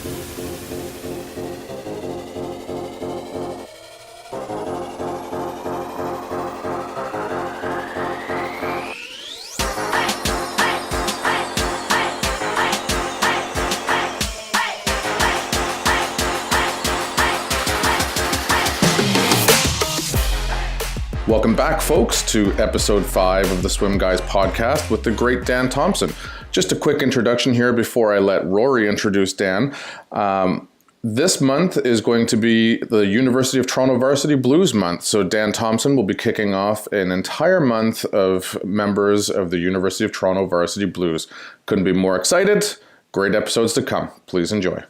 Welcome back, folks, to episode 5 of the Swim Guys podcast with the great Dan Thompson. Just a quick introduction here before I let Rory introduce Dan. This month is going to be the University of Toronto Varsity Blues month. So Dan Thompson will be kicking off an entire month of members of the University of Toronto Varsity Blues. Couldn't be more excited. Great episodes to come. Please enjoy.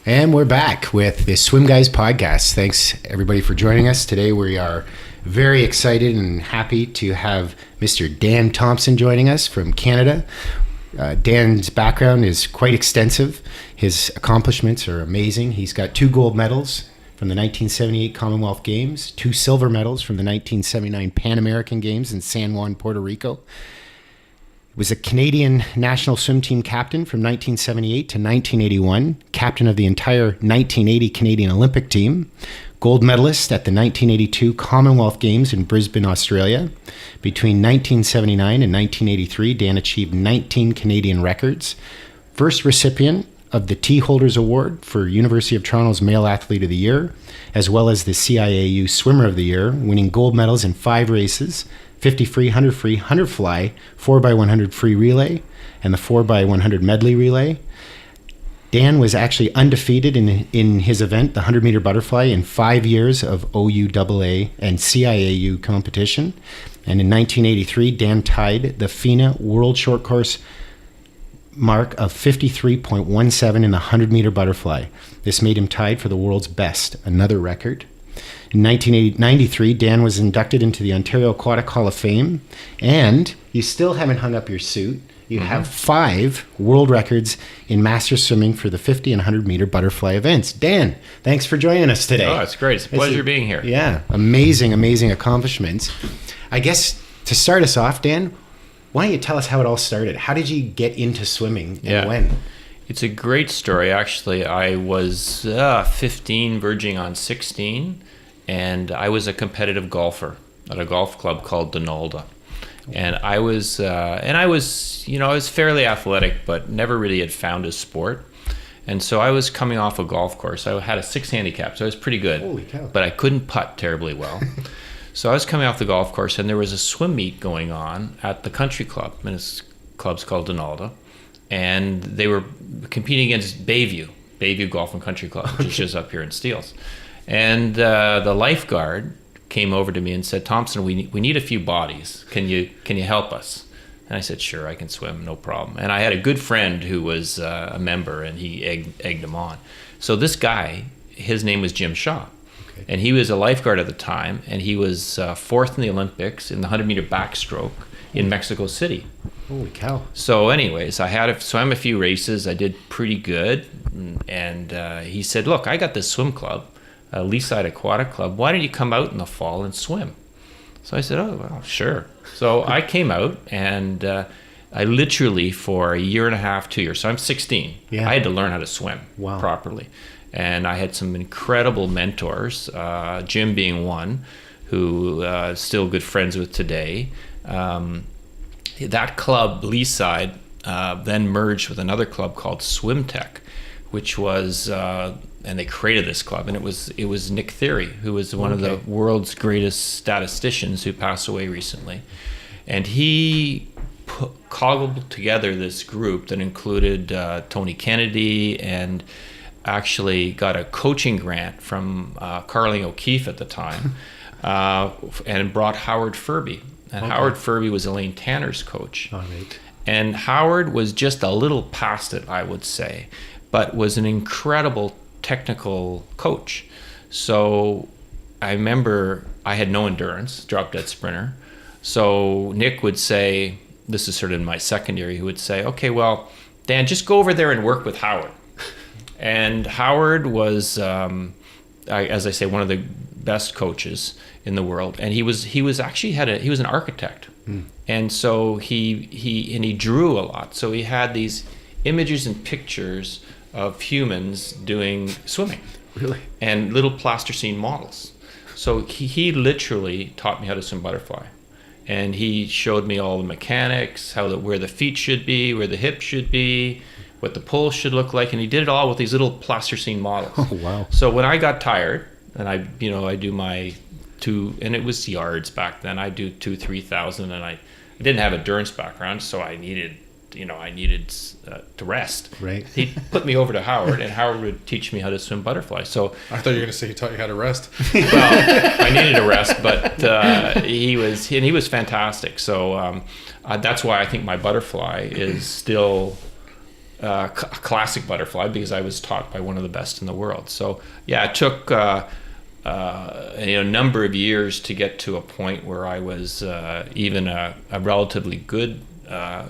And we're back with the Swim Guys podcast. Thanks everybody for joining us. Today we are very excited and happy to have Mr. Dan Thompson joining us from Canada. Dan's background is quite extensive. His accomplishments are amazing. He's got 2 gold medals from the 1978 Commonwealth Games, 2 silver medals from the 1979 Pan American Games in San Juan, Puerto Rico. He was a Canadian national swim team captain from 1978 to 1981, captain of the entire 1980 Canadian Olympic team, gold medalist at the 1982 Commonwealth Games in Brisbane, Australia. Between 1979 and 1983, Dan achieved 19 Canadian records. First recipient of the T Holders Award for University of Toronto's Male Athlete of the Year, as well as the CIAU Swimmer of the Year, winning gold medals in 5 races, 50 free, 100 fly, 4x100 free relay, and the 4x100 medley relay. Dan was actually undefeated in his event, the 100-meter butterfly, in 5 years of OUAA and CIAU competition. And in 1983, Dan tied the FINA World Short Course mark of 53.17 in the 100-meter butterfly. This made him tied for the world's best, another record. In 1993, Dan was inducted into the Ontario Aquatic Hall of Fame, and you still haven't hung up your suit. You have 5 world records in master swimming for the 50 and 100-meter butterfly events. Dan, thanks for joining us today. Oh, it's great. It's a pleasure being here. Yeah, amazing accomplishments. I guess to start us off, Dan, why don't you tell us how it all started? How did you get into swimming and when? It's a great story, actually. I was 15, verging on 16, and I was a competitive golfer at a golf club called Donalda. And I was fairly athletic, but never really had found a sport. And so I was coming off a golf course. I had a 6 handicap, so I was pretty good. Holy cow. But I couldn't putt terribly well. So I was coming off the golf course, and there was a swim meet going on at the country club. And this club's called Donalda. And they were competing against Bayview Golf and Country Club, which is up here in Steeles. And the lifeguard came over to me and said, "Thompson, we need a few bodies. Can you help us?" And I said, "Sure, I can swim, no problem." And I had a good friend who was a member, and he egged him on. So this guy, his name was Jim Shaw. Okay. And he was a lifeguard at the time, and he was 4th in the Olympics in the 100-meter backstroke in Mexico City. Holy cow. So anyways, I had swam a few races. I did pretty good. And he said, "Look, I got this swim club, Leaside Aquatic Club. Why don't you come out in the fall and swim?" So I said, "Oh, well, sure." So I came out, and I literally, for a year and a half, 2 years, so I'm 16, I had to learn how to swim properly. And I had some incredible mentors, Jim being one, who still good friends with today. That club, Leaside, then merged with another club called Swim Tech, which was, and they created this club, and it was Nick Theory, who was one of the world's greatest statisticians who passed away recently. And he cobbled together this group that included Tony Kennedy, and actually got a coaching grant from Carling O'Keefe at the time, and brought Howard Furby. And Howard Furby was Elaine Tanner's coach. All right. And Howard was just a little past it, I would say, but was an incredible technical coach. So I remember I had no endurance, drop dead sprinter. So Nick would say, this is sort of in my second year, he would say, "Okay, well, Dan, just go over there and work with Howard." And Howard was, as I say, one of the best coaches in the world. And he was actually he was an architect. And so he drew a lot. So he had these images and pictures of humans doing swimming. Really? And little plasticine models. So he literally taught me how to swim butterfly. And he showed me all the mechanics, where the feet should be, where the hips should be, what the pull should look like, and he did it all with these little plasticine models. Oh, wow. So when I got tired, and I do my and it was yards back then, I do 2,000-3,000, and I didn't have endurance background, so I needed to rest. Right. He put me over to Howard, and Howard would teach me how to swim butterfly. So I thought you were going to say he taught you how to rest. well, I needed a rest, but he was fantastic. So that's why I think my butterfly is still a classic butterfly, because I was taught by one of the best in the world. So yeah, it took a number of years to get to a point where I was even a relatively good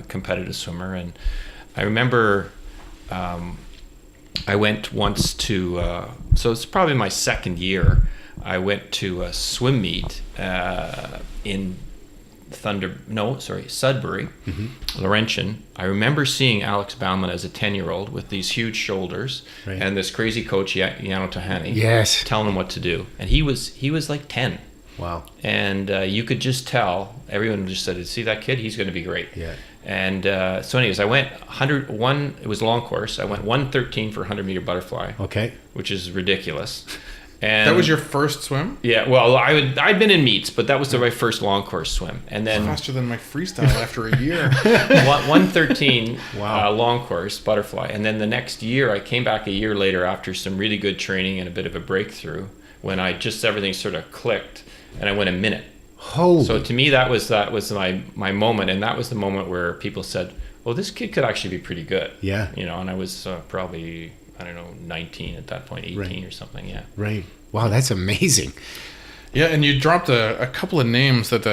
competitive swimmer. And I remember I went once to so it's probably my second year. I went to a swim meet in Sudbury, Laurentian. I remember seeing Alex Bauman as a 10-year-old with these huge shoulders, right, and this crazy coach Yano Tahani, yes, telling him what to do. And he was like 10. Wow. And you could just tell, everyone just said, see that kid, he's going to be great. Yeah. And so anyways, I went 101, it was a long course. I went 113 for 100-meter butterfly. Okay. Which is ridiculous. And that was your first swim? Yeah, well, I'd been in meets, but that was my first long course swim. And then faster than my freestyle after a year. 113 wow. Long course butterfly. And then the next year, I came back a year later after some really good training and a bit of a breakthrough, when everything sort of clicked, and I went a minute. Holy. So to me, that was my moment, and that was the moment where people said, "Oh, this kid could actually be pretty good." Yeah. And I was probably, 19 at that point, 18 right, or something. Yeah. Right. Wow, that's amazing. Yeah, and you dropped a couple of names that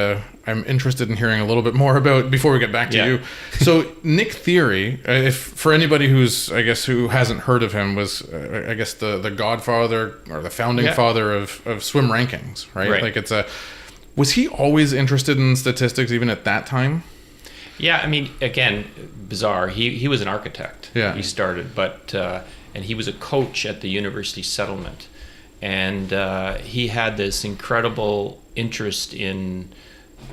I'm interested in hearing a little bit more about before we get back to you. So Nick Theory, if for anybody who hasn't heard of him, was the godfather or the founding father of swim rankings, right? Like was he always interested in statistics even at that time? Yeah, I mean, again, bizarre. He was an architect. Yeah. He started, but and he was a coach at the university settlement. And he had this incredible interest in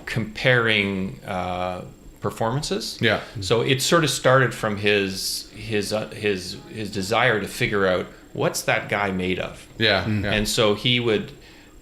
comparing performances. Yeah. So it sort of started from his desire to figure out, what's that guy made of. Yeah. Mm-hmm. And so he would,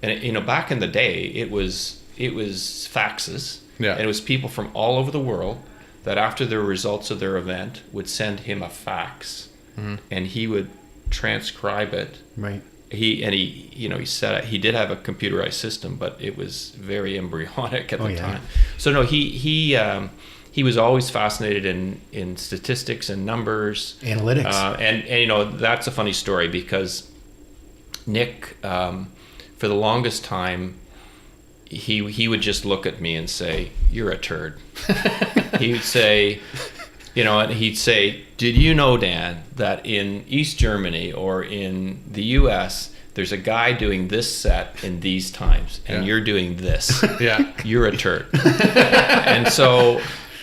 and back in the day, it was faxes. Yeah. And it was people from all over the world that after the results of their event would send him a fax, and he would transcribe it. Right. He said he did have a computerized system, but it was very embryonic at the time. So no, he was always fascinated in statistics and numbers, analytics, and that's a funny story, because Nick, for the longest time, he would just look at me and say, "You're a turd." He would say, and he'd say, "Did you know, Dan, that in East Germany or in the US, there's a guy doing this set in these times, and you're doing this. Yeah. You're a turd." And so,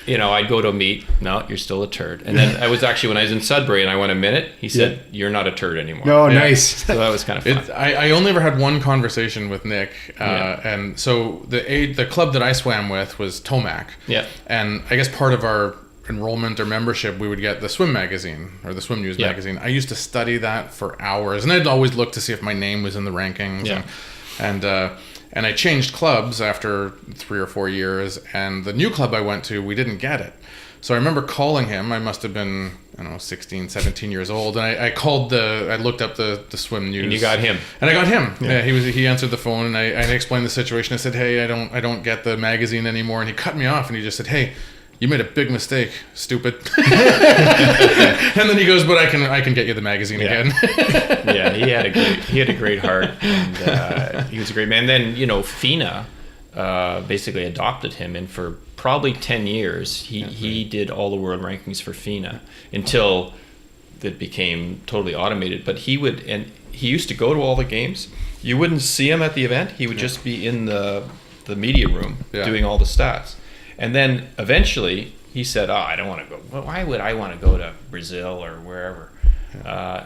I'd go to a meet. "No, you're still a turd." And then when I was in Sudbury and I went a minute, he said, "You're not a turd anymore." No, nice. So that was kind of fun. I only ever had one conversation with Nick, and so the club that I swam with was Tomac. Yeah. And I guess part of our enrollment or membership, we would get the swim magazine or the swim news magazine. I used to study that for hours, and I'd always look to see if my name was in the rankings. Yeah. And I changed clubs after 3 or 4 years, and the new club I went to, we didn't get it. So I remember calling him. I must have been, 16, 17 years old, and I looked up the swim news. And you got him. And I got him. Yeah, he answered the phone, and I explained the situation. I said, "Hey, I don't get the magazine anymore," and he cut me off, and he just said, "Hey, you made a big mistake, stupid." And then he goes, "But I can get you the magazine again." Yeah, he had a great heart, and he was a great man. Then FINA basically adopted him, and for probably 10 years he did all the world rankings for FINA until it became totally automated. But he used to go to all the games. You wouldn't see him at the event. He would just be in the media room doing all the stats. And then eventually he said, "Oh, I don't want to go. Well, why would I want to go to Brazil or wherever?"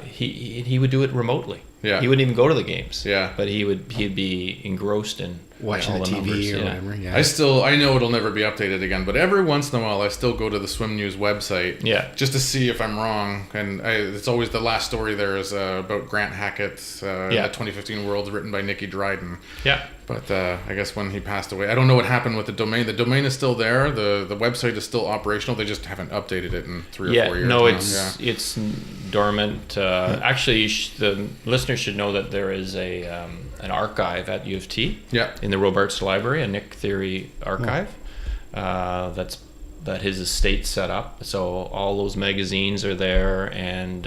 He would do it remotely. Yeah. He wouldn't even go to the games. Yeah. But he'd be engrossed in Watching all the TV numbers. or Yeah. whatever. Yeah. I know it'll never be updated again, but every once in a while I still go to the Swim News website just to see if I'm wrong. And it's always the last story there is about Grant Hackett, the 2015 Worlds, written by Nikki Dryden. Yeah. But I guess when he passed away, I don't know what happened with the domain. The domain is still there. The website is still operational. They just haven't updated it in 3 or 4 years. No, now. it's dormant. Actually, the listeners should know that there is an archive at U of T in the Robarts Library, a Nick Theory archive that his estate set up. So all those magazines are there, and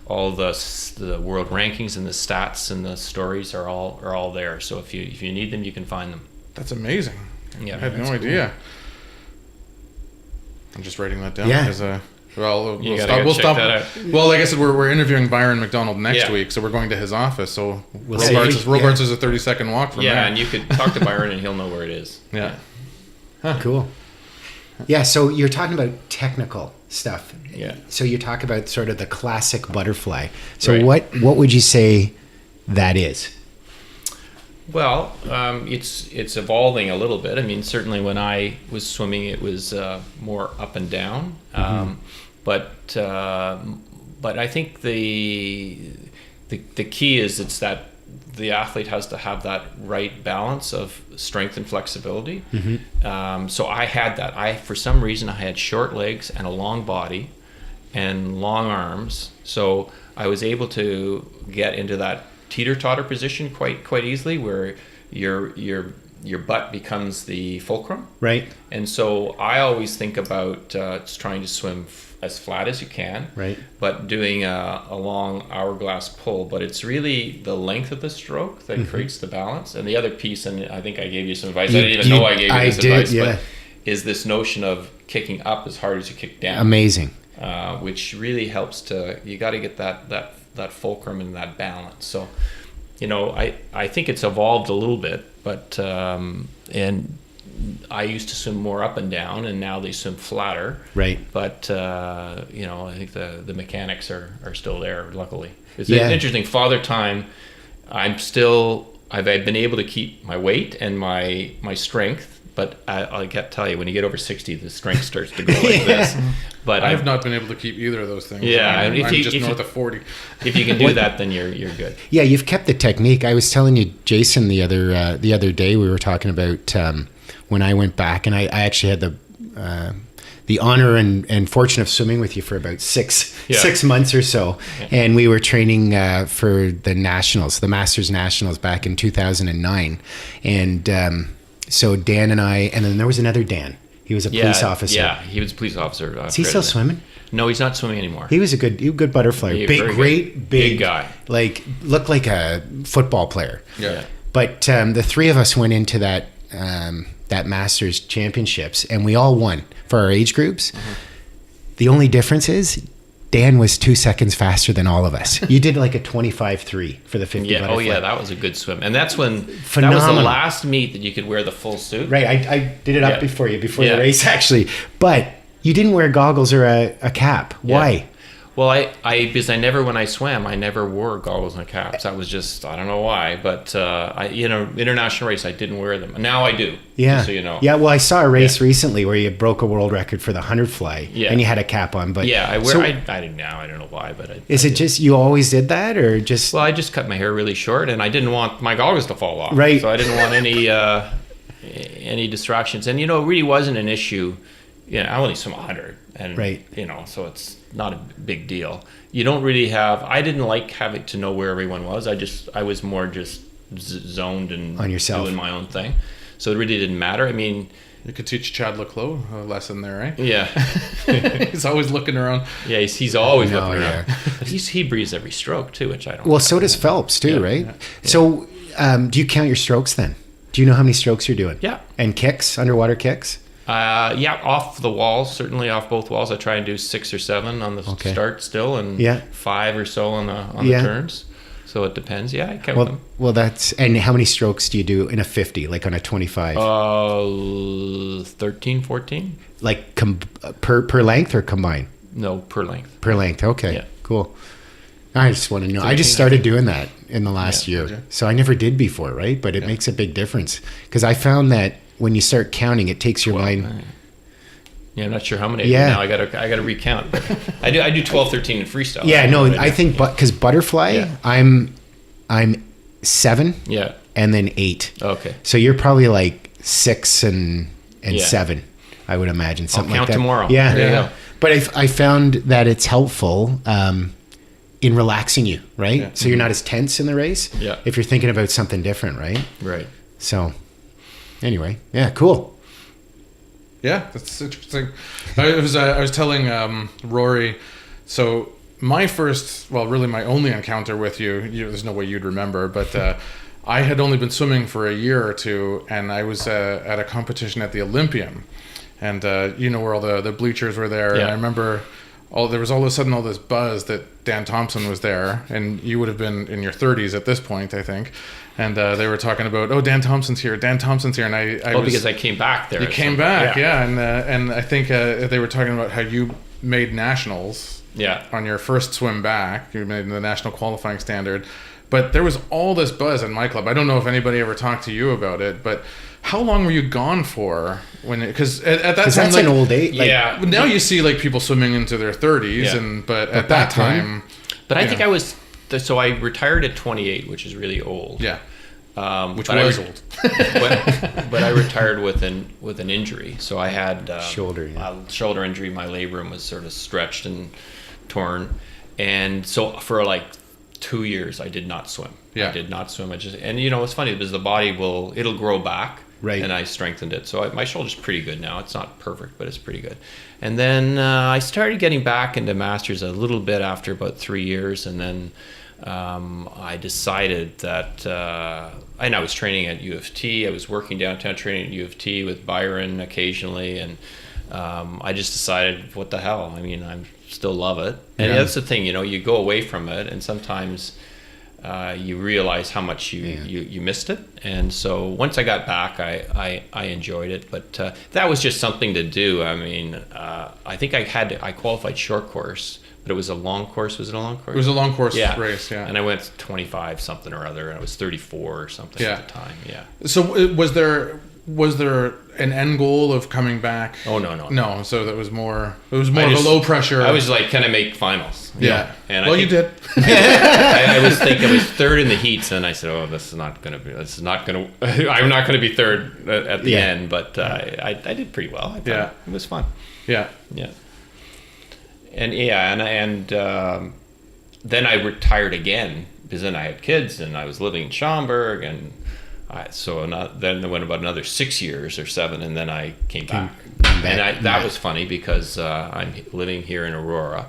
all the world rankings and the stats and the stories are all there. So if you need them, you can find them. That's amazing. Yeah, I had no idea. I'm just writing that down. Yeah. Because, we'll stop. That out. Well, like I said, we're interviewing Byron McDonald next week, so we're going to his office. So Robarts is a 30-second walk from there. Yeah, and you could talk to Byron, and he'll know where it is. Yeah. Cool. Yeah, so you're talking about technical stuff. Yeah. So you talk about sort of the classic butterfly. So what would you say that is? Well, it's evolving a little bit. I mean, certainly when I was swimming, it was more up and down. But I think the key is it's that the athlete has to have that right balance of strength and flexibility. So I had that. For some reason, I had short legs and a long body and long arms. So I was able to get into that teeter-totter position quite easily, where your butt becomes the fulcrum. Right. And so I always think about trying to swim as flat as you can, right, but doing a long hourglass pull. But it's really the length of the stroke that creates the balance. And the other piece, and I think I gave you some advice. I didn't even know I gave you this advice, but is this notion of kicking up as hard as you kick down. Amazing. Which really helps you got to get that fulcrum and that balance. So, I think it's evolved a little bit, but and I used to swim more up and down, and now they swim flatter. Right. But I think the mechanics are still there. Luckily, it's interesting. Father time, I've been able to keep my weight and my strength. But I can't tell you, when you get over 60, the strength starts to go like this. But I have not been able to keep either of those things. Yeah, I'm just north of 40. If you can do that, then you're good. Yeah, you've kept the technique. I was telling you, Jason, the other day we were talking about when I went back, and I actually had the honor and fortune of swimming with you for about six months or so, and we were training for the nationals, the Masters Nationals, back in 2009, and. So Dan and then there was another Dan. He was a police officer. Yeah, he was a police officer. Is he still swimming? No, he's not swimming anymore. He was a good butterfly. Big guy. Like, looked like a football player. Yeah. But the three of us went into that Masters Championships, and we all won for our age groups. The only difference is Dan was 2 seconds faster than all of us. You did like a 25.3 for the 50 butterfly. Oh yeah, that was a good swim. And that's when Phenomenal. That was the last meet that you could wear the full suit. Right, I did it up before the race actually. But you didn't wear goggles or a cap. Why? Well, because when I swam, I never wore goggles and caps. That was just, I don't know why, but international race, I didn't wear them. Now I do. Yeah. Just so you know. Yeah. Well, I saw a race recently where you broke a world record for the 100 fly, and you had a cap on. But I wear. So, I didn't now. I don't know why, but is it just you always did that, or just? Well, I just cut my hair really short, and I didn't want my goggles to fall off. Right. So I didn't want any distractions, and it really wasn't an issue. I only swim 100, and so it's not a big deal. You don't really have. I didn't like having to know where everyone was. I was more just zoned and on yourself, doing my own thing. So it really didn't matter. I mean, you could teach Chad Leclos a lesson there, right? Yeah, he's always looking around. Yeah, he's always looking around. But he breathes every stroke too, which I don't. Well, so does Phelps too, right? Yeah. So, do you count your strokes then? Do you know how many strokes you're doing? Yeah. And kicks, underwater kicks? Off the walls, certainly off both walls. I try and do 6 or 7 on the start still, and 5 or so on the turns. So it depends. Yeah, I count them. Well, that's, and how many strokes do you do in a 50, like on a 25? 13, 14. Like per length or combined? No, per length. Per length. Okay, Yeah. cool. I just want to know. I just started doing that in the last year. So I never did before, right? But it makes a big difference. Because I found that when you start counting, it takes your mind. Yeah, I'm not sure how many. Now I gotta recount. But I do 12, 13 in freestyle. Yeah, no, I think because butterfly, I'm 7. Yeah. And then 8. Okay. So you're probably like 6 and 7, I would imagine, something I'll like that. count tomorrow. Yeah. There you go. But I found that it's helpful in relaxing you, right? Yeah. So you're not as tense in the race. Yeah. If you're thinking about something different, right? Right. So anyway, yeah, cool. Yeah, that's interesting. I was telling Rory, so my first, well, really my only encounter with you, there's no way you'd remember, but I had only been swimming for a year or two, and I was at a competition at the Olympium, and you know where all the bleachers were there, and I remember there was all of a sudden all this buzz that Dan Thompson was there, and you would have been in your 30s at this point, I think. And they were talking about, Dan Thompson's here, and because I came back there. You came back, and I think they were talking about how you made nationals. Yeah. On your first swim back, you made the national qualifying standard, but there was all this buzz in my club. I don't know if anybody ever talked to you about it, but how long were you gone for? Because at that time, that's like, an old age. Yeah. Now you see like people swimming into their 30s, but at that time. But I think I was. So I retired at 28, which is really old. Yeah. Which was old. but I retired with an injury. So I had shoulder injury. My labrum was sort of stretched and torn, and so for like 2 years I did not swim. I did not swim. And it's funny because the body it'll grow back. Right. And I strengthened it. So my shoulder's pretty good now. It's not perfect, but it's pretty good. And then I started getting back into masters a little bit after about 3 years, and then I decided that, and I was training at U of T. I was working downtown training at U of T with Byron occasionally, and I just decided, what the hell? I mean, I still love it. And that's the thing, you go away from it, and sometimes you realize how much you missed it. And so once I got back, I enjoyed it. But that was just something to do. I mean, I think I qualified short course. But it was a long course. Was it a long course? It was a long course race, yeah. And I went 25 something or other, and I was 34 or something at the time, So was there an end goal of coming back? Oh, no. No, so that was more of a low pressure. I was like, can I make finals? Yeah. And you did. I was third in the heats, and I said, I'm not going to be third at the end, but I did pretty well. I thought it was fun. Yeah. Yeah. And then I retired again because then I had kids and I was living in Schaumburg, and then it went about another 6 years or 7, and then I came back. And that was funny because I'm living here in Aurora.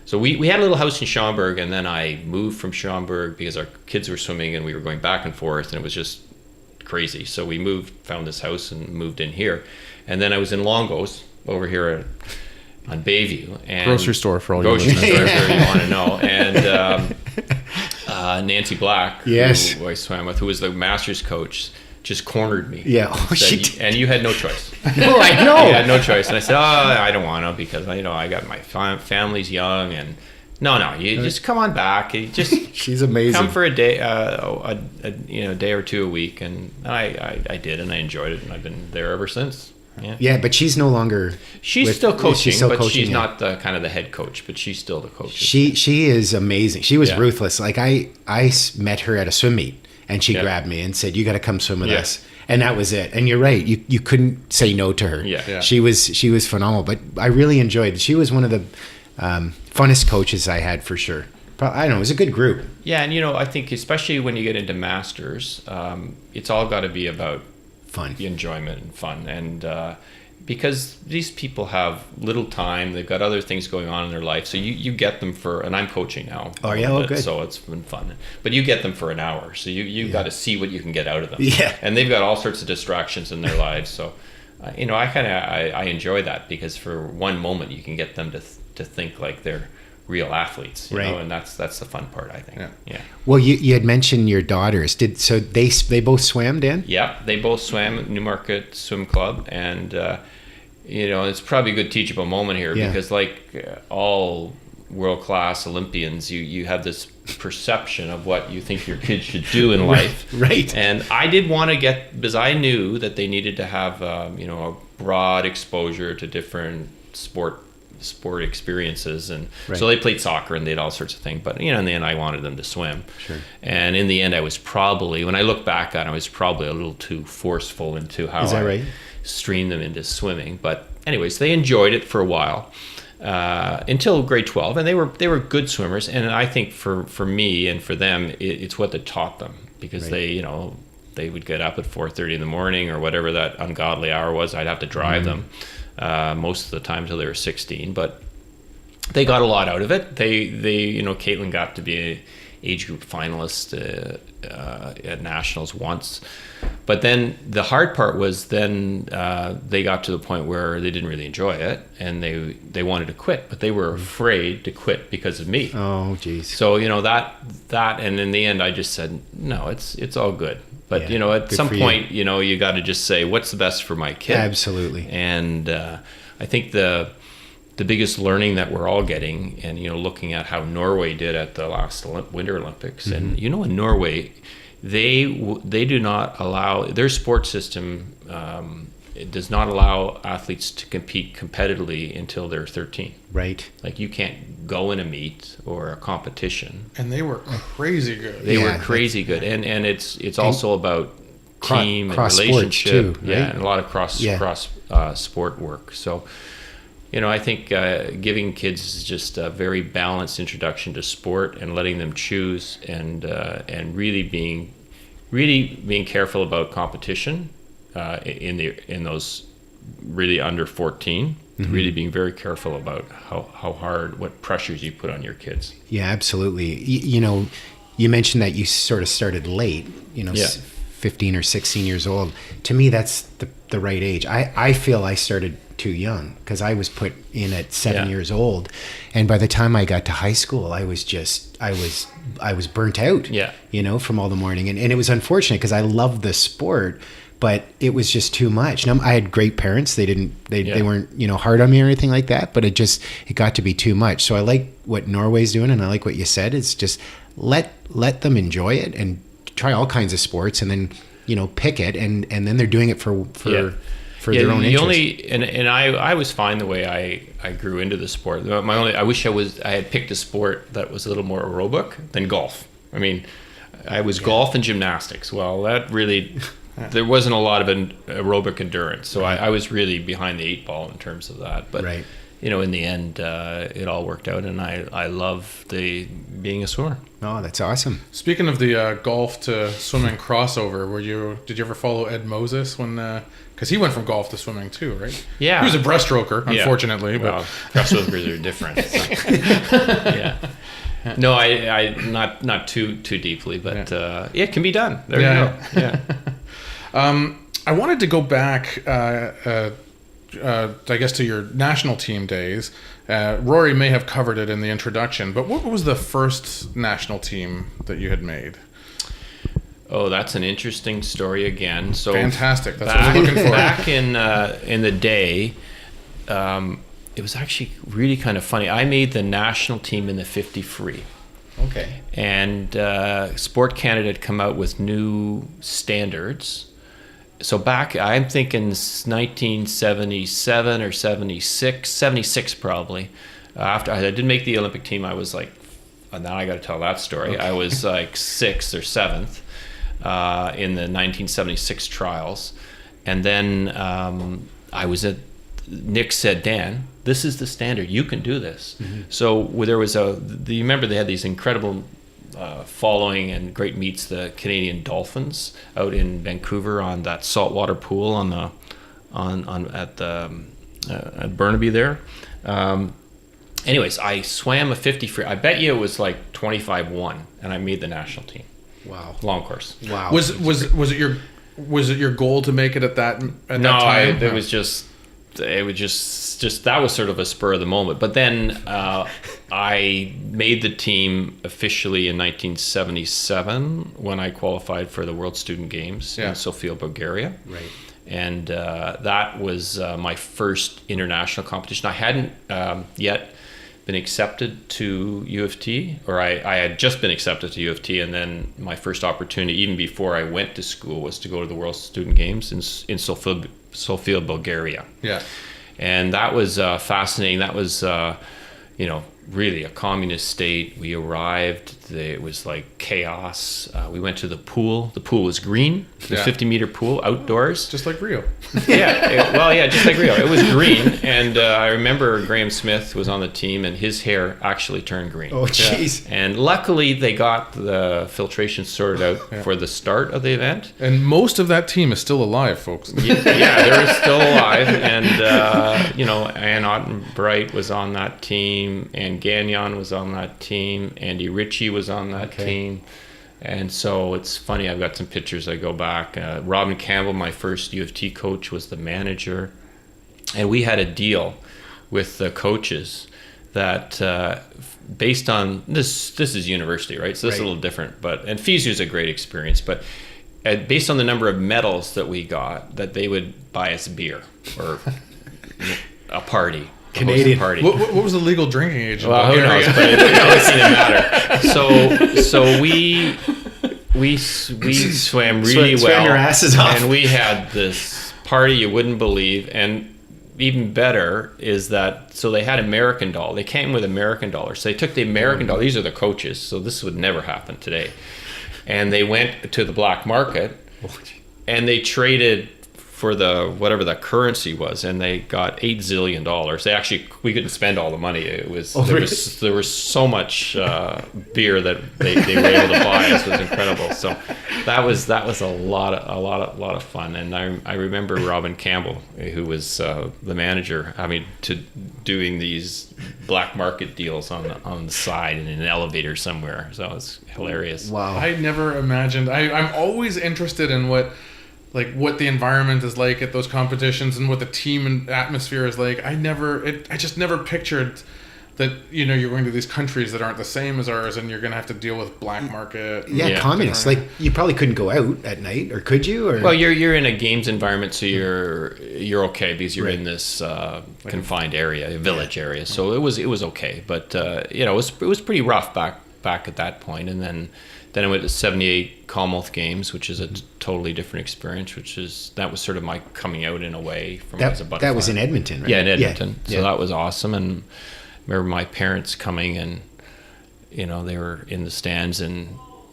So we had a little house in Schaumburg, and then I moved from Schaumburg because our kids were swimming and we were going back and forth, and it was just crazy. So we found this house and moved in here. And then I was in Longos over here on Bayview, and grocery store for all you listeners. You want to know. And Nancy Black, who I swam with, who was the Masters coach, just cornered me. Yeah, and you had no choice. No, I know. You had no choice, and I said, I don't want to because I got my family's young, and no, you just come on back. You just she's amazing. Come for a day, a day or two a week, and I did, and I enjoyed it, and I've been there ever since. Yeah, but she's no longer. She's still coaching, she's not the kind of the head coach, but she's still the coach. She is amazing. She was ruthless. Like I met her at a swim meet, and she grabbed me and said, "You got to come swim with us." And that was it. And you're right. You couldn't say no to her. Yeah. She was phenomenal. But I really enjoyed it. She was one of the funnest coaches I had for sure. But I don't know. It was a good group. Yeah, and I think especially when you get into masters, it's all got to be about fun, the enjoyment and fun, and because these people have little time, they've got other things going on in their life, so you get them for, and I'm coaching now. Good. So it's been fun, but you get them for an hour, so you got to see what you can get out of them. Yeah, and they've got all sorts of distractions in their lives, so I enjoy that because for one moment you can get them to think like they're real athletes, you Right. know, and that's the fun part, I think. Yeah. Well, you had mentioned your daughters. So they both swam, Dan? Yeah, they both swam at Newmarket Swim Club, and you know, it's probably a good teachable moment here because, like all world-class Olympians, you have this perception of what you think your kids should do in life. Right. And I did want to because I knew that they needed to have, you know, a broad exposure to different sport experiences, and so they played soccer and they did all sorts of things, but you know, in the end I wanted them to swim. Sure. And in the end I was probably, when I look back on it, I was probably a little too forceful into how I streamed them into swimming. But anyways, they enjoyed it for a while, until grade 12, and they were good swimmers. And I think for me and for them, it's what that taught them, because they, you know, they would get up at 4:30 in the morning or whatever that ungodly hour was. I'd have to drive them most of the time till they were 16, but they got a lot out of it. They you know, Caitlin got to be an age group finalist at nationals once, but then the hard part was then they got to the point where they didn't really enjoy it, and they wanted to quit, but they were afraid to quit because of me. Oh, geez. So you know, that and in the end I just said, no, it's all good. But you know, at some point, you know, you got to just say, what's the best for my kid? Absolutely. And I think the biggest learning that we're all getting, and you know, looking at how Norway did at the last Winter Olympics, and you know, in Norway, they do not allow, their sports system it does not allow athletes to compete competitively until they're 13. Right. Like, you can't go in a meet or a competition. And they were crazy good. They were crazy good, and it's also about team and relationship, too, right? and a lot of cross sport work. So, you know, I think giving kids just a very balanced introduction to sport and letting them choose, and really being careful about competition in those really under 14. Really being very careful about how hard, what pressures you put on your kids. Yeah, absolutely. You know, you mentioned that you sort of started late, you know, 15 or 16 years old. To me, that's the right age. I feel I started too young, because I was put in at 7 years old. And by the time I got to high school, I was burnt out, you know, from all the morning. And it was unfortunate, because I loved the sport, but it was just too much. Now, I had great parents. They weren't, you know, hard on me or anything like that, but it got to be too much. So I like what Norway's doing, and I like what you said. It's just let them enjoy it and try all kinds of sports, and then, you know, pick it, and then they're doing it for their own interest. And I was fine the way I grew into the sport. I wish I had picked a sport that was a little more aerobic than golf. I mean, I was golf and gymnastics. Well, that really, there wasn't a lot of aerobic endurance. So I was really behind the 8 ball in terms of that. But, you know, in the end, it all worked out, and I love being a swimmer. Oh, that's awesome. Speaking of the golf to swimming crossover, did you ever follow Ed Moses when, because he went from golf to swimming too, right? Yeah. He was a breaststroker, unfortunately. Yeah. But well, breaststrokers are different. No, I not too deeply, but it can be done. There you go. Yeah. I wanted to go back, I guess, to your national team days. Rory may have covered it in the introduction, but what was the first national team that you had made? Oh, that's an interesting story again. So fantastic. That's what we're looking for. Back in the day, it was actually really kind of funny. I made the national team in the 50 free. Okay. And Sport Canada had come out with new standards. So back, I'm thinking 1977 or 76 probably. After I didn't make the Olympic team, I was like, now I got to tell that story. Okay. I was like 6th or 7th in the 1976 trials. And then Nick said, Dan, this is the standard. You can do this. Mm-hmm. So there was you remember they had these incredible following and great meets, the Canadian Dolphins out in Vancouver on that saltwater pool at Burnaby there. Anyways, I swam a 50 free. I bet you it was like 25-1, and I made the national team. Wow. Long course. Wow. Was it your goal to make it at that time? It was just it was just that was sort of a spur of the moment. But then I made the team officially in 1977 when I qualified for the World Student Games in Sofia, Bulgaria. Right. And that was my first international competition. I hadn't yet been accepted to U of T, or I had just been accepted to U of T, and then my first opportunity, even before I went to school, was to go to the World Student Games in Sofia, Bulgaria. Yeah. And that was fascinating. That was, really a communist state. We arrived, it was like chaos. We went to the pool. The pool was green. It was a 50-meter pool outdoors. Just like Rio. Just like Rio. It was green. And I remember Graham Smith was on the team, and his hair actually turned green. Oh, jeez. And luckily, they got the filtration sorted out for the start of the event. And most of that team is still alive, folks. They're still alive. And, Ann Ottenbright was on that team, and Gagnon was on that team, Andy Ritchie was on that team. And so it's funny, I've got some pictures. I go back. Robin Campbell, my first U of T coach, was the manager. And we had a deal with the coaches that based on, this is university, right? So this is a little different. And FISU is a great experience. But based on the number of medals that we got, that they would buy us beer or a party. Canadian party. What was the legal drinking age? Well, who knows? But it didn't matter. So we swam really well. Swam your asses off. And we had this party you wouldn't believe. And even better is that, so they had American Doll. They came with American dollars. So they took the American Doll. These are the coaches. So this would never happen today. And they went to the black market and they traded for the whatever the currency was, and they got $8 zillion. We couldn't spend all the money. It was there was so much beer that they were able to buy. It was incredible. So that was a lot of fun. And I remember Robin Campbell, who was the manager, doing these black market deals on the side in an elevator somewhere. So it was hilarious. Wow. I never imagined. I'm always interested in what the environment is like at those competitions and what the team and atmosphere is like. I just never pictured that, you're going to these countries that aren't the same as ours and you're going to have to deal with black market. Communists. Like, you probably couldn't go out at night, or could you? Or? Well, you're in a games environment, so you're okay because you're in this confined area, a village area. So it was okay, but it was pretty rough back at that point. And then I went to 78 Commonwealth Games, which is a totally different experience, that was sort of my coming out in a way from as a butterfly. That was in Edmonton, right? Yeah, in Edmonton. So that was awesome. And I remember my parents coming, and they were in the stands, and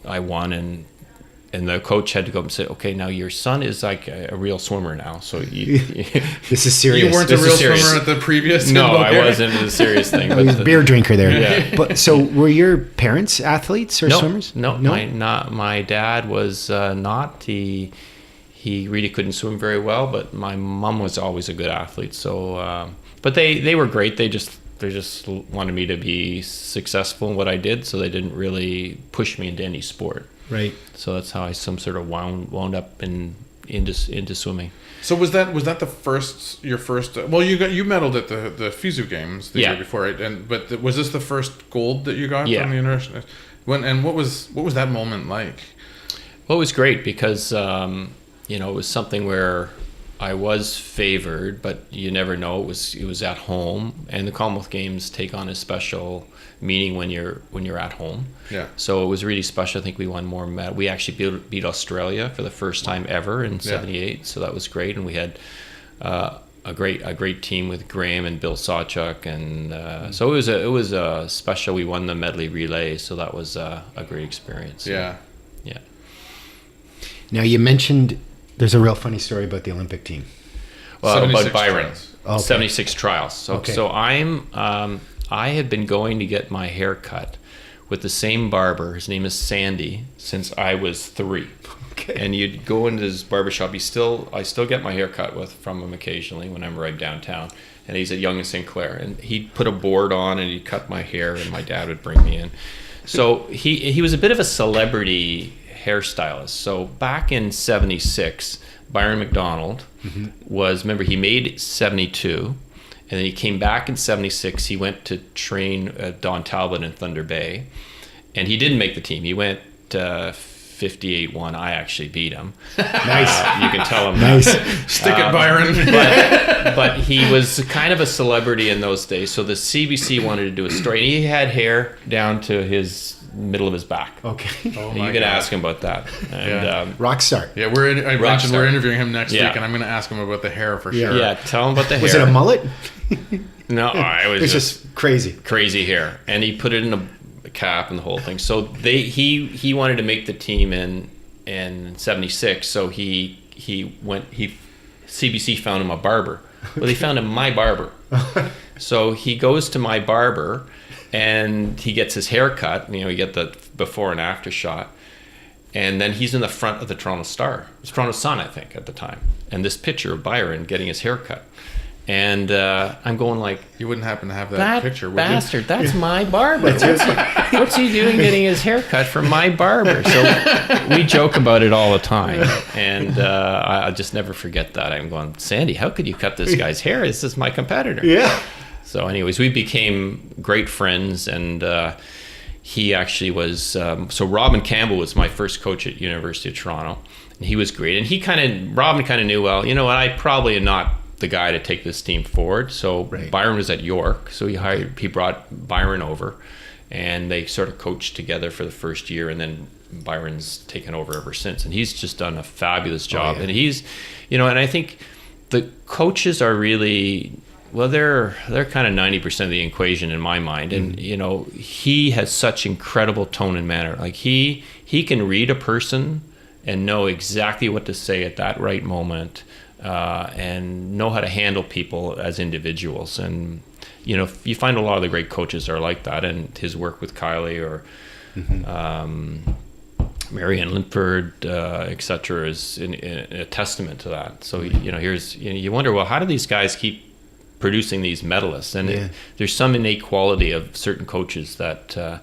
I won, and the coach had to go up and say, okay, now your son is like a real swimmer now. So this is serious. You weren't a real swimmer at the previous? No, I wasn't. It was a serious thing. He was a beer drinker there. Yeah. But so were your parents athletes or swimmers? No. My dad was not. He really couldn't swim very well, but my mom was always a good athlete. So, but they were great. They just wanted me to be successful in what I did, so they didn't really push me into any sport. Right. So that's how I sort of wound up into swimming. So was that your first? Well, you medaled at the FISU Games the year before, right? But was this the first gold that you got from the international? What was that moment like? Well, it was great because it was something where I was favored, but you never know. It was at home, and the Commonwealth Games take on a special meaning when you're at home. Yeah. So it was really special. I think we won more medals. We actually beat Australia for the first time ever in '78. So that was great, and we had a great team with Graham and Bill Sawchuk, and so it was a special. We won the medley relay, so that was a great experience. Yeah. Yeah. Now you mentioned there's a real funny story about the Olympic team. Well, about Byron. Trials. 76 trials. So I had been going to get my hair cut with the same barber. His name is Sandy, since I was 3. Okay. And you'd go into his barbershop. I still get my hair cut from him occasionally when I'm right downtown. And he's at Yonge and St. Clair. And he'd put a board on and he'd cut my hair, and my dad would bring me in. So he was a bit of a celebrity hairstylist. So back in '76, Byron McDonald was, remember, he made 72, and then he came back in 76. He went to train Don Talbot in Thunder Bay, and he didn't make the team. He went 58-1. I actually beat him. Nice. You can tell him. Nice. Stick it, Byron. But he was kind of a celebrity in those days. So the CBC wanted to do a story. And he had hair down to his middle of his back. Okay. Oh You my can God. ask him about that. And, Rock star. Yeah, I mentioned star. we're interviewing him next Yeah. week, and I'm going to ask him about the hair for Yeah. sure. yeah, tell him about the hair. Was it a mullet? No, it was It's just just crazy. crazy hair. And he put it in a cap and the whole thing. So he wanted to make the team in 76. So CBC found him a barber. Well, they found him my barber. So he goes to my barber and he gets his hair cut. You know, you get the before and after shot. And then he's in the front of the Toronto Star. It was Toronto Sun, I think, at the time. And this picture of Byron getting his hair cut. And I'm going like, You wouldn't happen to have that picture, would bastard, that's my barber. What's he doing getting his hair cut from my barber? So we joke about it all the time. And I'll just never forget that. I'm going, Sandy, how could you cut this guy's hair? This is my competitor. Yeah. So anyways, we became great friends. And he actually was, so Robin Campbell was my first coach at University of Toronto. And he was great. And Robin kind of knew, well, you know what, I probably am not the guy to take this team forward. So Right. Byron was at York, so he brought Byron over, and they sort of coached together for the first year, and then Byron's taken over ever since, and he's just done a fabulous job. yeah. And he's, and I think the coaches are really, well, they're kind of 90% of the equation in my mind. And he has such incredible tone and manner. Like he can read a person and know exactly what to say at that right moment. And know how to handle people as individuals. And, you find a lot of the great coaches are like that. And his work with Kylie or Marianne Linford, et cetera, is a testament to that. So, you wonder, well, how do these guys keep producing these medalists? And there's some innate quality of certain coaches that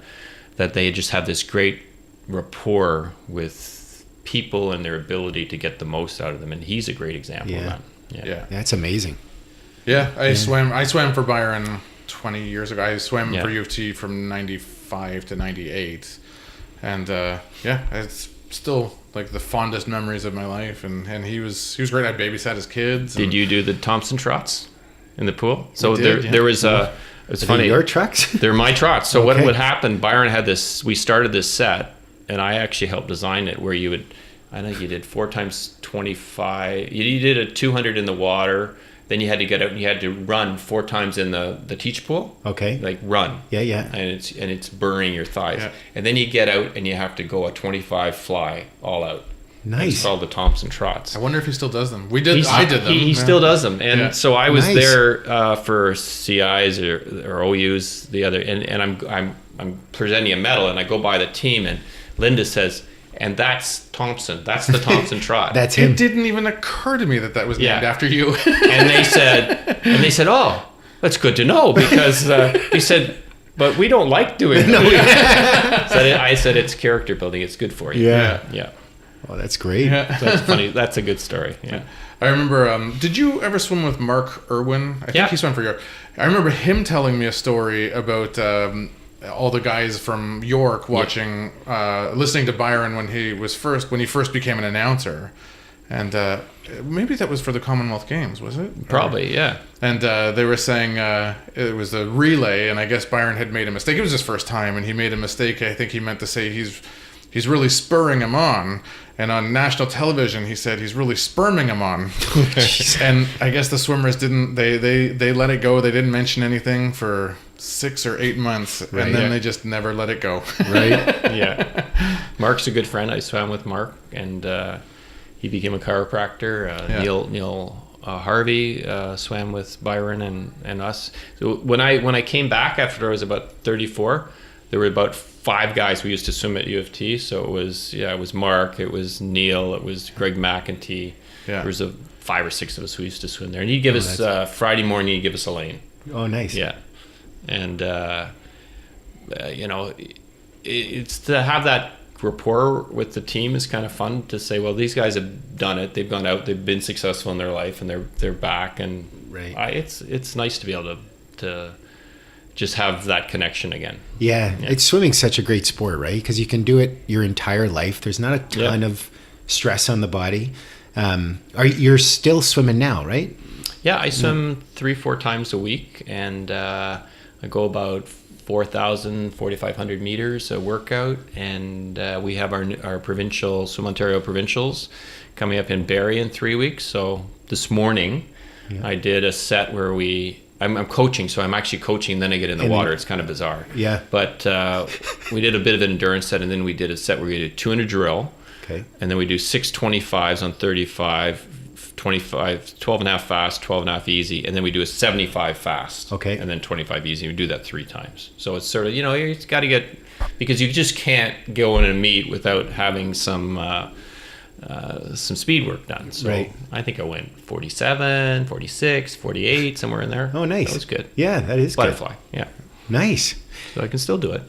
they just have this great rapport with people and their ability to get the most out of them, and he's a great example of that. Yeah. That's amazing. Yeah, I swam for Byron 20 years ago. I swam Yeah. for U of T from 95 to 98. And it's still like the fondest memories of my life, and he was great. I babysat his kids. Did you do the Thompson trots in the pool? So We did, there was it's Are funny. they your trucks? They're my trots. So Okay. what would happen, Byron had this, we started this set, and I actually helped design it, where I think you did 4 times 25. You did a 200 in the water, then you had to get out and you had to run 4 times in the teach pool. Okay. Like run. Yeah. And it's burning your thighs. Yeah. And then you get out and you have to go a 25 fly all out. Nice. It's called the Thompson trots. I wonder if he still does them. I did them. He still does them, and Yeah. so I was Nice. there for CIs or OUs the other, and I'm presenting a medal, and I go by the team, and Linda says, and that's Thompson. That's the Thompson trot. That's him. It didn't even occur to me that was named Yeah. after you. And they said, oh, that's good to know, because he said, but we don't like doing that. I said it's character building. It's good for you. Yeah. Oh, that's great. Yeah. So that's funny. That's a good story. Yeah. I remember, did you ever swim with Mark Irwin? I think Yeah. he swam for York. I remember him telling me a story about all the guys from York watching, listening to Byron when he first became an announcer. And maybe that was for the Commonwealth Games, was it? Probably, yeah. And they were saying it was a relay, and I guess Byron had made a mistake. It was his first time, and he made a mistake. I think he meant to say he's really spurring him on. And on national television, he said he's really sperming him on. And I guess the swimmers didn't. They let it go. They didn't mention anything for 6 or 8 months, Right. and then they just never let it go. Right. Yeah. Mark's a good friend. I swam with Mark, and he became a chiropractor. Neil Harvey swam with Byron and us. So when I came back after I was about 34, there were about 5 guys we used to swim at U of T. So it was Mark, it was Neil, it was Greg McEntee. Yeah. There was 5 or 6 of us who used to swim there, and he'd give us Friday morning. He'd give us a lane. Oh, nice. Yeah, and it's to have that rapport with the team is kind of fun to say, well, these guys have done it. They've gone out. They've been successful in their life, and they're back. And it's nice to be able to just have that connection again. Yeah. It's swimming's such a great sport, right? Because you can do it your entire life. There's not a ton of stress on the body. You're still swimming now, right? Yeah, I swim 3-4 times a week, and I go about 4,500 meters a workout, and we have our provincial Swim Ontario provincials coming up in Barrie in 3 weeks. So this morning I did a set where I'm coaching, so I'm actually coaching, then I get in the water. It's kind of bizarre. Yeah. But we did a bit of an endurance set, and then we did a set where we did 200 drill. Okay. And then we do 6 25s on 35, 25, 12 and a half fast, 12 and a half easy, and then we do a 75 fast. Okay. And then 25 easy. We do that 3 times. So it's sort of, you've got to get, because you just can't go in a meet without having some speed work done. So I think I went 47, 46, 48, somewhere in there. Oh, nice. That was good. Yeah, that is Butterfly. good. Yeah. Nice. So I can still do it.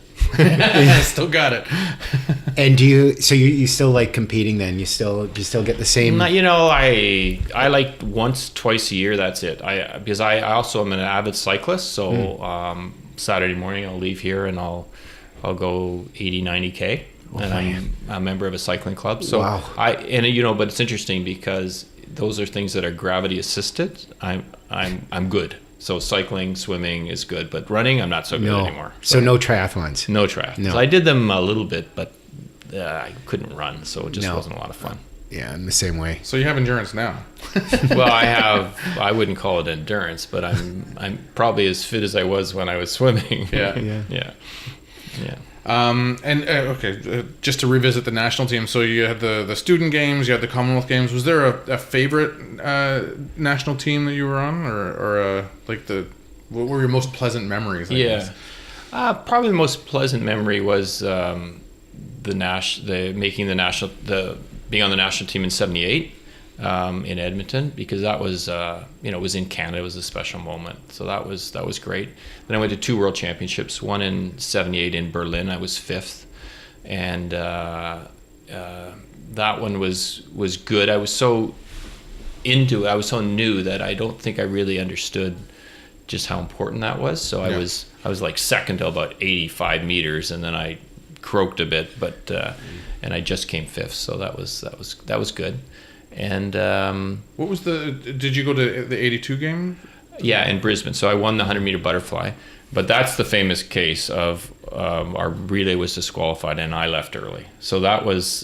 Still got it. And you still like competing then? You still get the same? I like once, twice a year. That's it. Because I also am an avid cyclist. So Saturday morning I'll leave here and I'll go 80, 90K. And I'm a member of a cycling club. So wow. But it's interesting because those are things that are gravity assisted. I'm good. So cycling, swimming is good, but running, I'm not so good anymore. So no triathlons? No triathlons. No. I did them a little bit, but I couldn't run, so it just wasn't a lot of fun. Yeah, in the same way. So you have endurance now. Well, I wouldn't call it endurance, but I'm probably as fit as I was when I was swimming. Yeah. Just to revisit the national team. So you had the student games, you had the Commonwealth Games. Was there a favorite national team that you were on, or what were your most pleasant memories? I guess? Probably the most pleasant memory was being on the national team in '78. In Edmonton, because that was it was in Canada. It was a special moment, so that was great. Then I went to 2 world championships, one in '78 in Berlin. I was 5th, and that one was good. I was so into it, I was so new that I don't think I really understood just how important that was. So I was like second to about 85 meters, and then I croaked a bit, but and I just came 5th, so that was good. And what was did you go to the 82 game? Yeah, in Brisbane. So I won the 100-meter butterfly, but that's the famous case of our relay was disqualified and I left early. So that was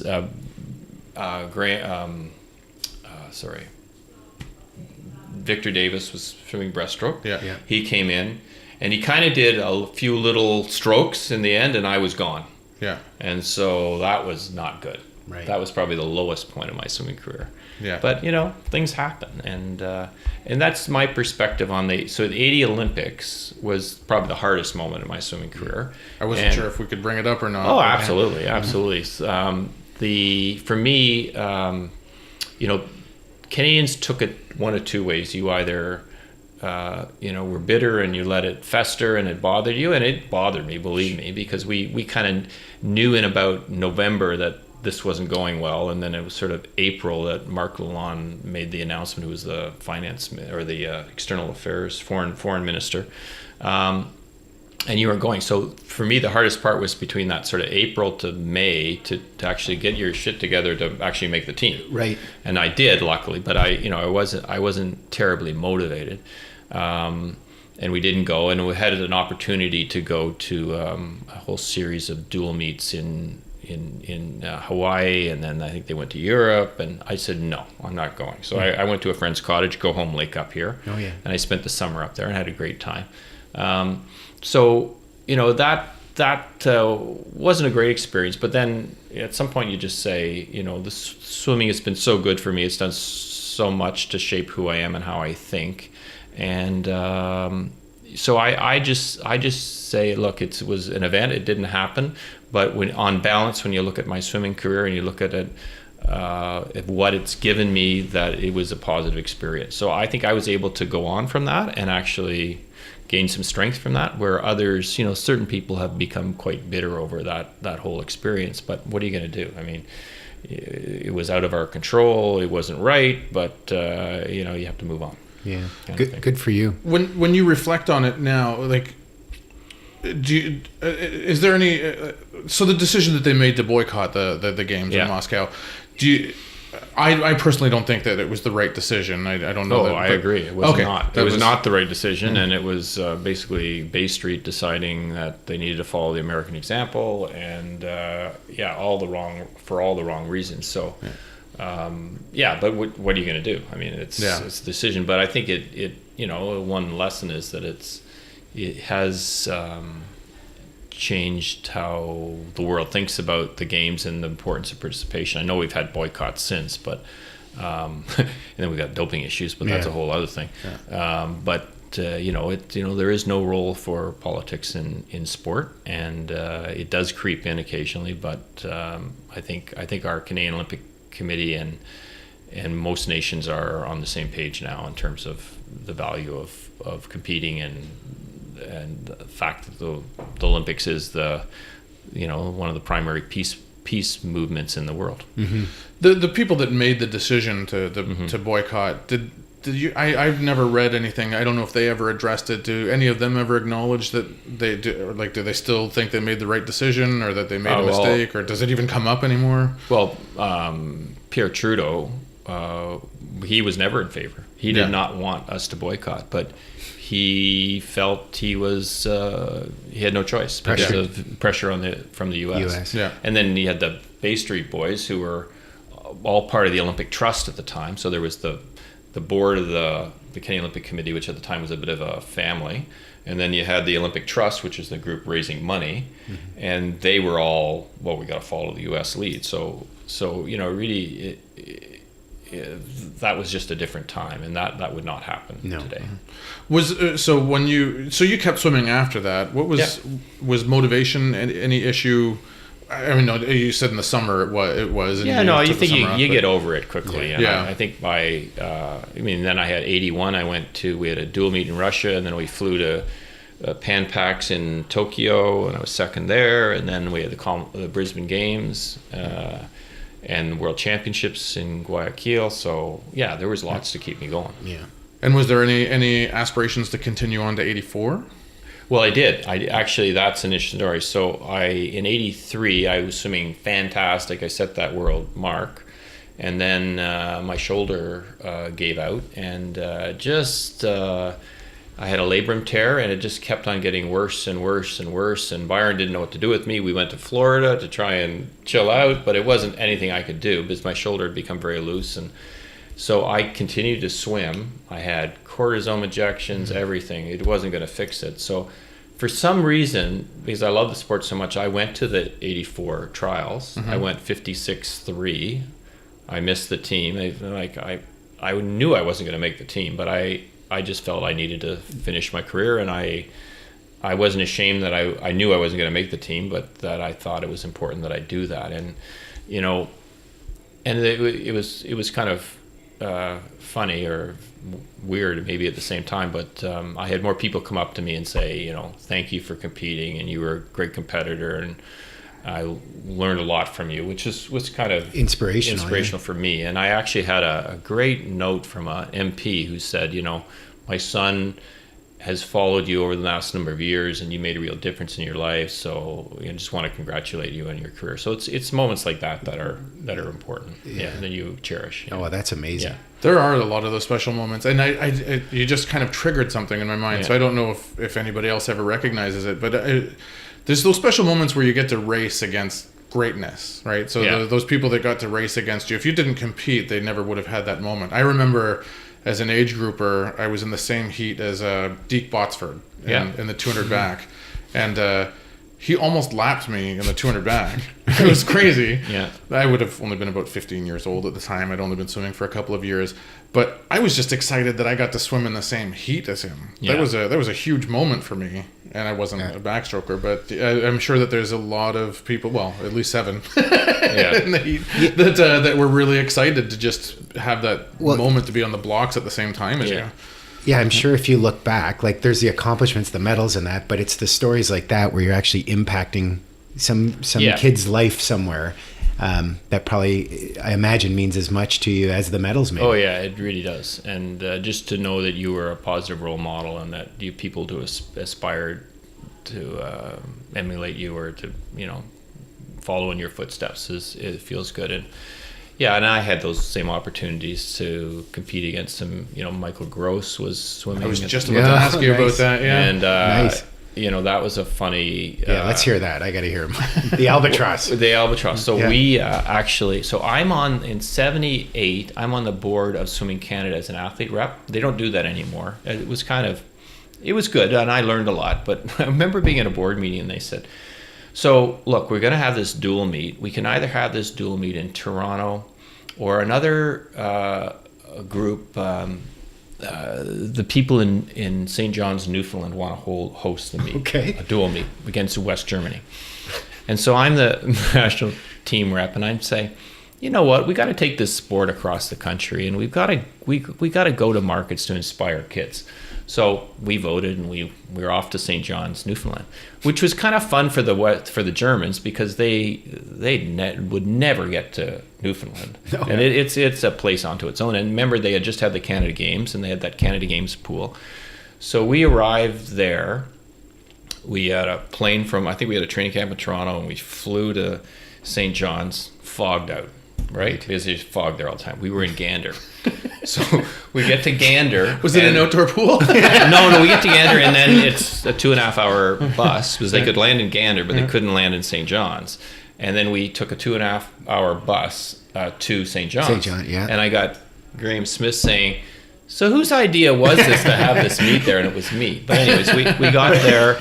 Victor Davis was swimming breaststroke. Yeah. He came in and he kind of did a few little strokes in the end, and I was gone. Yeah. And so that was not good. Right. That was probably the lowest point of my swimming career. Yeah. But things happen, and that's my perspective on the 80 Olympics was probably the hardest moment in my swimming career. I wasn't sure if we could bring it up or not. Oh, absolutely. For me, Canadians took it one of 2 ways. You either were bitter and you let it fester and it bothered you, and it bothered me, believe me, because we kind of knew in about November that this wasn't going well, and then it was sort of April that Marc Lalonde made the announcement, who was the finance or the external affairs foreign minister, and you weren't going. So for me, the hardest part was between that sort of April to May to actually get your shit together to actually make the team. Right. And I did, luckily, but I wasn't terribly motivated, and we didn't go, and we had an opportunity to go to a whole series of dual meets in Hawaii, and then I think they went to Europe, and I said, no, I'm not going. So I went to a friend's cottage, Go Home Lake up here. Oh, yeah. And I spent the summer up there and had a great time. That wasn't a great experience, but then at some point you just say, this swimming has been so good for me. It's done so much to shape who I am and how I think. And so I just say, look, it was an event. It didn't happen. But on balance, when you look at my swimming career and you look at it, at what it's given me, that it was a positive experience. So I think I was able to go on from that and actually gained some strength from that, where others, certain people have become quite bitter over that whole experience. But what are you going to do? I mean, it was out of our control. It wasn't right, but you have to move on. Yeah, good for you. When you reflect on it now, like, is there any? So the decision that they made to boycott the games in Moscow, I personally don't think that it was the right decision. I don't know. I agree. It was not. It was not the right decision, and it was basically Bay Street deciding that they needed to follow the American example, and all the wrong reasons. So, but what are you going to do? I mean, it's a decision. But I think it one lesson is that it has changed how the world thinks about the games and the importance of participation. I know we've had boycotts since, but and then we've got doping issues, but that's a whole other thing. There is no role for politics in sport, and it does creep in occasionally. But I think our Canadian Olympic Committee and most nations are on the same page now in terms of the value of competing and the fact that the Olympics is one of the primary peace movements in the world. Mm-hmm. The people that made the decision to boycott, did you? I've never read anything. I don't know if they ever addressed it. Do any of them ever acknowledge that they do? Like, do they still think they made the right decision, or that they made a mistake, or does it even come up anymore? Well, Pierre Trudeau, he was never in favor. He did not want us to boycott, but he felt he had no choice because of pressure from the U.S. Yeah. And then he had the Bay Street boys, who were all part of the Olympic Trust at the time. So there was the board of the Canadian Olympic Committee, which at the time was a bit of a family, and then you had the Olympic Trust, which is the group raising money, and they were all, we got to follow the U.S. lead. So really. That was just a different time, and that would not happen today. So you kept swimming after that. What was motivation any issue? I mean, no, you said in the summer it was. And you think you get over it quickly. And I think by then I had 81. We had a dual meet in Russia, and then we flew to Pan Pacs in Tokyo, and I was second there, and then we had the Brisbane Games. And World Championships in Guayaquil. So there was lots to keep me going. Yeah. And was there any aspirations to continue on to 84? Well, I did. That's an interesting story. So in 83, I was swimming fantastic. I set that world mark, and then my shoulder gave out, and I had a labrum tear, and it just kept on getting worse and worse and worse. And Byron didn't know what to do with me. We went to Florida to try and chill out, but it wasn't anything I could do because my shoulder had become very loose. And so I continued to swim. I had cortisone injections, everything. It wasn't going to fix it. So for some reason, because I love the sport so much, I went to the 84 trials. I went 56.3. I missed the team. I knew I wasn't going to make the team, but I just felt I needed to finish my career, and I wasn't ashamed that I knew I wasn't going to make the team, but that I thought it was important that I do that. And it was kind of funny or weird maybe at the same time, but I had more people come up to me and say, thank you for competing, and you were a great competitor, and I learned a lot from you, which was kind of inspirational for me. And I actually had a great note from a MP who said, my son has followed you over the last number of years, and you made a real difference in your life. So I just want to congratulate you on your career. So it's moments like that are important, and that you cherish. Oh, that's amazing. Yeah. There are a lot of those special moments, and you just kind of triggered something in my mind. So I don't know if anybody else ever recognizes it, but there's those special moments where you get to race against greatness, right? So those people that got to race against you, if you didn't compete, they never would have had that moment. I remember as an age grouper, I was in the same heat as Deke Botsford in the 200 back, and he almost lapped me in the 200 back. It was crazy. Yeah. I would have only been about 15 years old at the time. I'd only been swimming for a couple of years, but I was just excited that I got to swim in the same heat as him. Yeah. That was a huge moment for me, and I wasn't a backstroker, but I'm sure that there's a lot of people, well, at least 7 in the heat, that were really excited to just have that moment to be on the blocks at the same time as you. Yeah, I'm sure if you look back, like there's the accomplishments, the medals and that, but it's the stories like that where you're actually impacting some kid's life somewhere. That probably, I imagine, means as much to you as the medals maybe. Oh yeah, it really does. And just to know that you were a positive role model and that you people to aspire to emulate you or to, follow in your footsteps, it feels good. And yeah, and I had those same opportunities to compete against him. Michael Gross was swimming. I was just about to ask you about that. Yeah, and nice. That was a funny. Yeah, let's hear that. I got to hear him. The albatross. The albatross. So we actually. So I'm in '78. I'm on the board of Swimming Canada as an athlete rep. They don't do that anymore. It was good, and I learned a lot. But I remember being at a board meeting, and they said, "So look, we're going to have this dual meet. We can either have this dual meet in Toronto, or another group." The people in St. John's, Newfoundland, want to host the meet, a dual meet against West Germany. And so I'm the national team rep, and I'm saying, you know what, we got to take this sport across the country, and we got to go to markets to inspire kids. So we voted, and we were off to St. John's, Newfoundland, which was kind of fun for the Germans because they would never get to Newfoundland, and it's a place onto its own. And remember, they had just had the Canada Games, and they had that Canada Games pool. So we arrived there. We had a plane I think we had a training camp in Toronto, and we flew to St. John's, fogged out. Right, because there's fog there all the time. We were in Gander, so we get to Gander. Was it an outdoor pool? No, we get to Gander, and then it's a 2.5-hour bus because they could land in Gander, but they couldn't land in St. John's. And then we took a 2.5-hour bus to St. John's. St. John, yeah. And I got Graham Smith saying, "So whose idea was this to have this meet there?" And it was me. But anyways, we got there.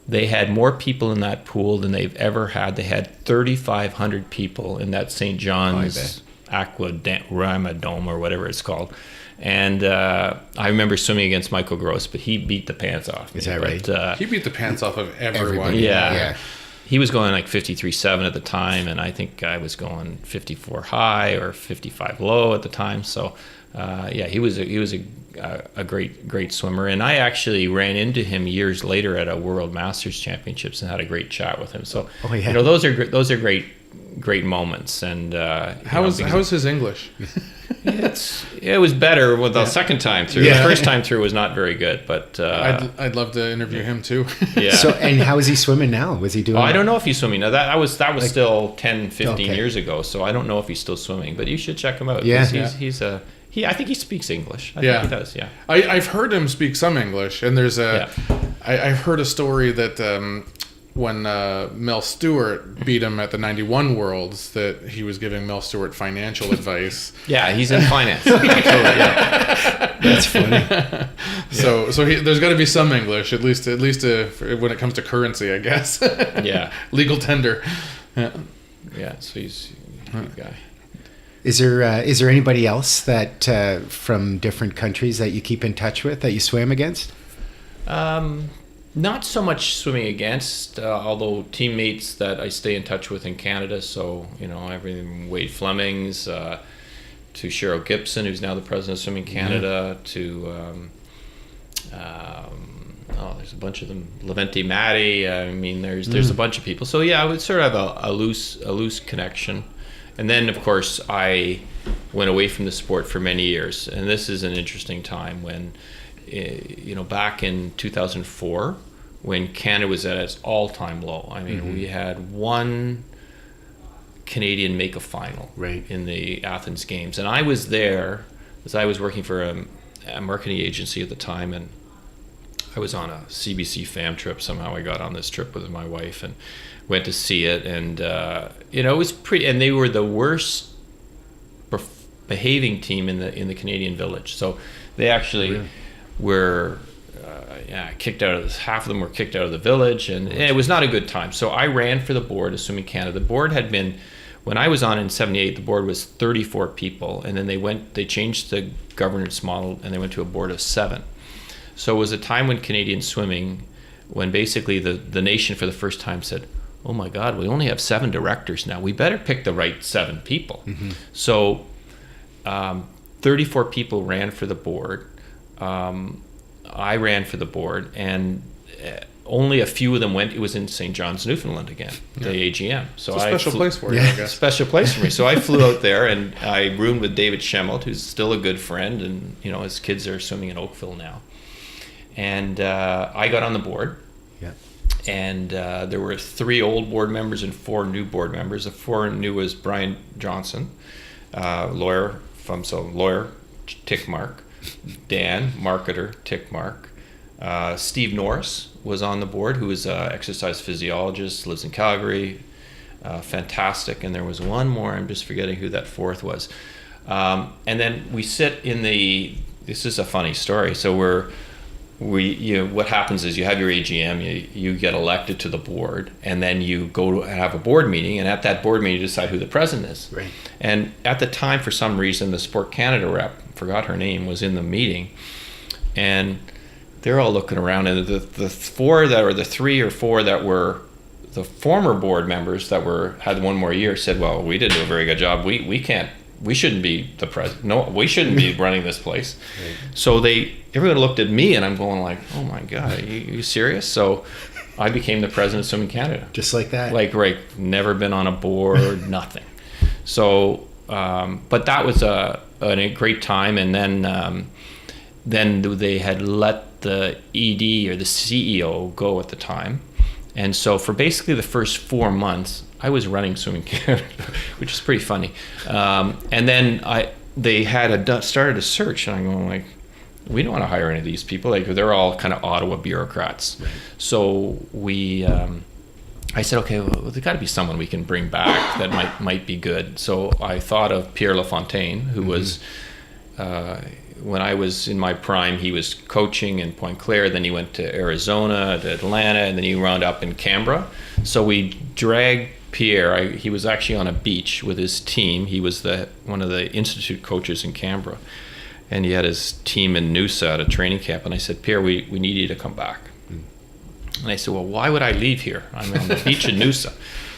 They had more people in that pool than they've ever had. They had 3,500 people in that St. John's Aqua Dome or whatever it's called. And I remember swimming against Michael Gross, but he beat the pants off me. Is that right? He beat the pants off of everyone. Yeah. He was going like 53.7 at the time, and I think I was going 54 high or 55 low at the time. So, he was a great swimmer, and I actually ran into him years later at a World Masters Championships and had a great chat with him. So, those are great moments. And how was his English? It was better with the second time through. The first time through was not very good, but I'd love to interview him too. Yeah. So, and how is he swimming now? Was he doing? I don't know if he's swimming now. That was like, still 10, 15 years ago. So I don't know if he's still swimming, but you should check him out. Yeah. I think he speaks English. I think he does. Yeah. I've heard him speak some English, and there's I've heard a story that when Mel Stewart beat him at the 91 Worlds, that he was giving Mel Stewart financial advice. Yeah, he's in finance. Absolutely, yeah. That's funny. So there's got to be some English, at least when it comes to currency, I guess. Yeah. Legal tender. Yeah. So he's a good guy. Is there anybody else that from different countries that you keep in touch with that you swam against? Not so much swimming against, although teammates that I stay in touch with in Canada. So everything from Wade Flemings to Cheryl Gibson, who's now the president of Swimming Canada, to there's a bunch of them. Levente Matty. I mean, there's a bunch of people. So yeah, I would sort of have a loose connection. And then, of course, I went away from the sport for many years. And this is an interesting time when, back in 2004, when Canada was at its all-time low. I mean, we had one Canadian make a final in the Athens Games. And I was there as I was working for a marketing agency at the time. And I was on a CBC fam trip. Somehow I got on this trip with my wife and went to see it, and it was pretty. And they were the worst behaving team in the Canadian Village. So they actually were kicked out of half of them were kicked out of the village, and it was not a good time. So I ran for the board of Swimming Canada. The board had been, when I was on in '78, the board was 34 people, and then they changed the governance model, and they went to a board of 7. So it was a time when Canadian swimming, when basically the nation for the first time said, oh my God, we only have 7 directors now. We better pick the right 7 people. So 34 people ran for the board. I ran for the board, and only a few of them went. It was in St. John's, Newfoundland again, the AGM. So it's a special place for you, I guess. Special place for me. So I flew out there, and I roomed with David Schemmelt, who's still a good friend, and his kids are swimming in Oakville now. And I got on the board. Yeah. And there were 3 old board members and 4 new board members. The 4 new was Brian Johnson, lawyer, tick mark. Dan, marketer, tick mark. Steve Norris was on the board, who is an exercise physiologist, lives in Calgary, fantastic. And there was one more, I'm just forgetting who that 4th was. And then we sit in this is a funny story. So what happens is you have your AGM, you get elected to the board, and then you go to have a board meeting, and at that board meeting you decide who the president is. Right. And at the time, for some reason, the Sport Canada rep, forgot her name, was in the meeting, and they're all looking around, and the 3 or 4 that were the former board members that had one more year said, well, we didn't do a very good job. We shouldn't be the president. No, we shouldn't be running this place. Right. So everyone looked at me, and I'm going like, oh my God, are you serious? So I became the president of Swimming Canada. Just like that? Like, right, never been on a board, nothing. So, but that was a great time. And then they had let the ED or the CEO go at the time. And so for basically the first 4 months, I was running Swimming Canada, which is pretty funny. And then they had started a search, and I'm going like, we don't want to hire any of these people. Like, they're all kind of Ottawa bureaucrats. Right. So I said, okay, well, there's got to be someone we can bring back that might be good. So I thought of Pierre Lafontaine, who was, when I was in my prime, he was coaching in Point Claire. Then he went to Arizona, to Atlanta, and then he wound up in Canberra. So we dragged Pierre. He was actually on a beach with his team. He was one of the institute coaches in Canberra, and he had his team in Noosa at a training camp. And I said, Pierre, we need you to come back. And I said, well, why would I leave here? I'm on the beach in Noosa.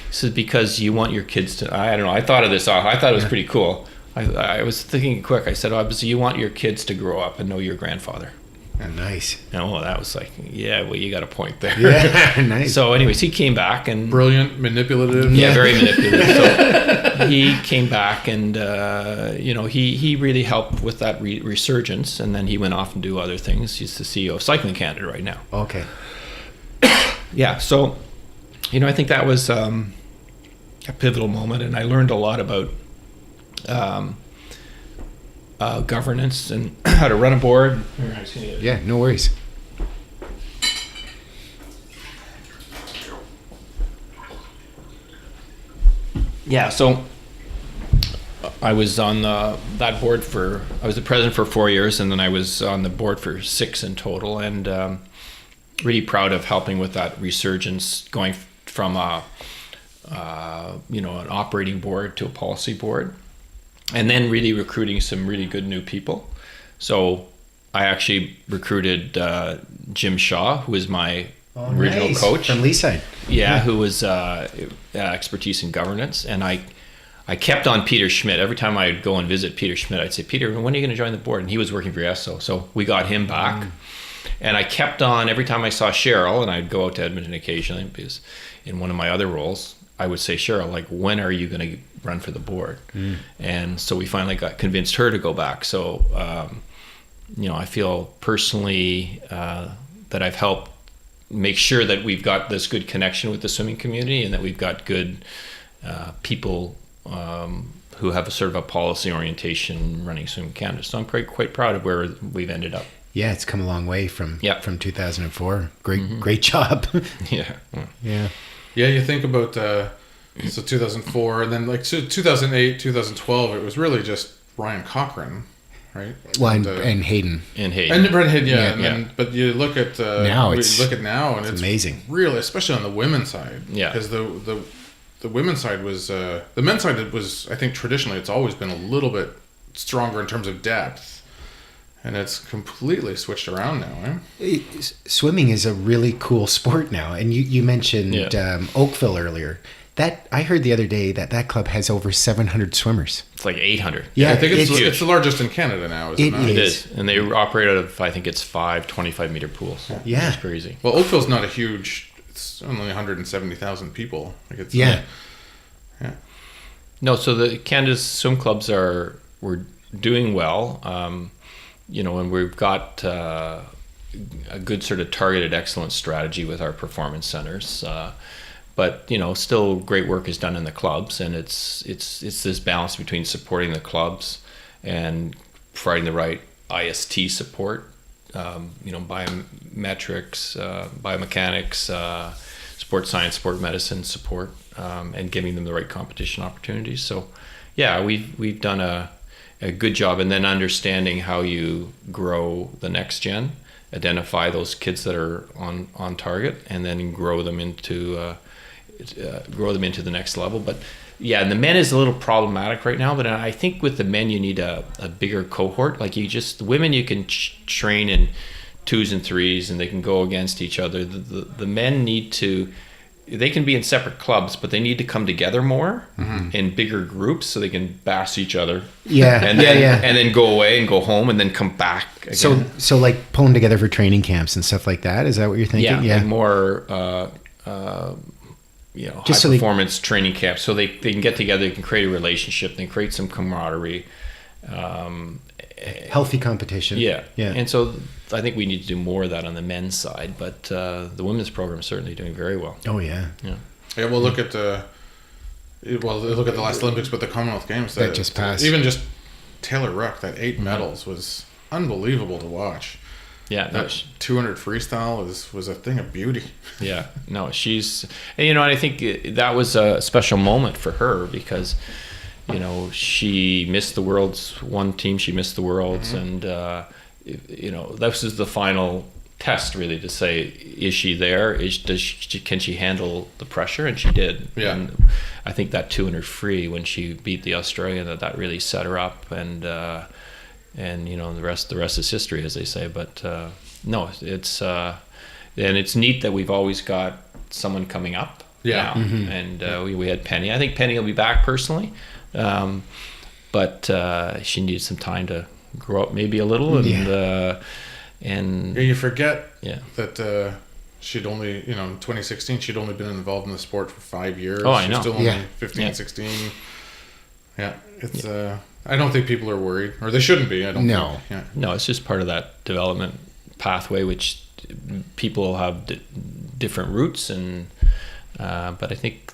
He said, because you want your kids to. I don't know. I thought of this. I thought it was pretty cool. I was thinking quick. I said, obviously, you want your kids to grow up and know your grandfather. Oh, nice. Oh, that was like, yeah, well, you got a point there. Yeah, nice. So anyways, he came back and... Brilliant, manipulative. Yeah, very manipulative. So he came back and, he really helped with that resurgence, and then he went off and do other things. He's the CEO of Cycling Canada right now. Okay. Yeah, so, I think that was a pivotal moment, and I learned a lot about governance and how to run a board. Yeah, no worries. Yeah, so I was on that board I was the president for 4 years, and then I was on the board for 6 in total, and really proud of helping with that resurgence, going from an operating board to a policy board. And then really recruiting some really good new people. So I actually recruited Jim Shaw, who is my original coach. From Leaside. Yeah, who was expertise in governance. And I kept on Peter Schmidt. Every time I'd go and visit Peter Schmidt, I'd say, Peter, when are you going to join the board? And he was working for ESSO. So we got him back. And I kept on, every time I saw Cheryl, and I'd go out to Edmonton occasionally, because in one of my other roles, I would say, Cheryl, like, when are you going to run for the board? And so we finally convinced her to go back. So, I feel personally that I've helped make sure that we've got this good connection with the swimming community, and that we've got good people who have a sort of a policy orientation running Swimming Canada. So I'm quite proud of where we've ended up. Yeah, it's come a long way from 2004. Great job. Yeah. Yeah, you think about so 2004, and then like 2008, 2012, it was really just Ryan Cochran, right? Well, and Hayden. And Brent Hayden, but you look at now, and it's amazing. Really, especially on the women's side. Yeah. Because the women's side was the men's side was, I think traditionally it's always been a little bit stronger in terms of depth. And it's completely switched around now, eh? Swimming is a really cool sport now. And you mentioned Oakville earlier. That I heard the other day that club has over 700 swimmers. It's like 800. Yeah, I think it's huge. the largest in Canada now, is it not? It It is. is. And they operate out of, I think it's 5 25-meter pools. Yeah. It's crazy. Well, Oakville's not a huge. It's only 170,000 people. Like it's Yeah. yeah. No, so the Canada's swim clubs we're doing well. And we've got a good sort of targeted excellence strategy with our performance centers. But still great work is done in the clubs, and it's this balance between supporting the clubs and providing the right IST support, biometrics, biomechanics, sport science, sport medicine support, and giving them the right competition opportunities. So, yeah, we've done a good job, and then understanding how you grow the next gen, identify those kids that are on target, and then grow them into the next level. But yeah, and the men is a little problematic right now, but I think with the men you need a bigger cohort. Like the women you can train in 2s and 3s and they can go against each other. The men they can be in separate clubs, but they need to come together more in bigger groups so they can bash each other. Yeah, and then go away and go home and then come back again. So like pulling together for training camps and stuff like that. Is that what you're thinking? Yeah. Like more Just high performance training camps, so they can get together, they can create a relationship, they can create some camaraderie, healthy competition. Yeah. Yeah. And so I think we need to do more of that on the men's side, but the women's program is certainly doing very well. Oh yeah. Yeah. Yeah, well, look at the last Olympics, but the Commonwealth Games that just passed. Even just Taylor Ruck, that 8 medals was unbelievable to watch. Yeah, that 200 freestyle was a thing of beauty. Yeah, no, she's, and I think that was a special moment for her because, she missed the Worlds. One team she missed the Worlds, and this is the final test really to say, is she there? Can she handle the pressure? And she did. Yeah. And I think that 200 free when she beat the Australian, that really set her up, and the rest is history, as they say. But no, it's and it's neat that we've always got someone coming up. Yeah. Now. And we had Penny. I think Penny will be back personally, but she needs some time to grow up maybe a little, and you forget Yeah. that she'd only, in 2016, she'd only been involved in the sport for 5 years. Oh, I know. She's still only Yeah. 15, Yeah. 16. Yeah, it's. I don't think people are worried, or they shouldn't be. I don't. No. Think. Yeah. No, it's just part of that development pathway, which people have different routes, and but I think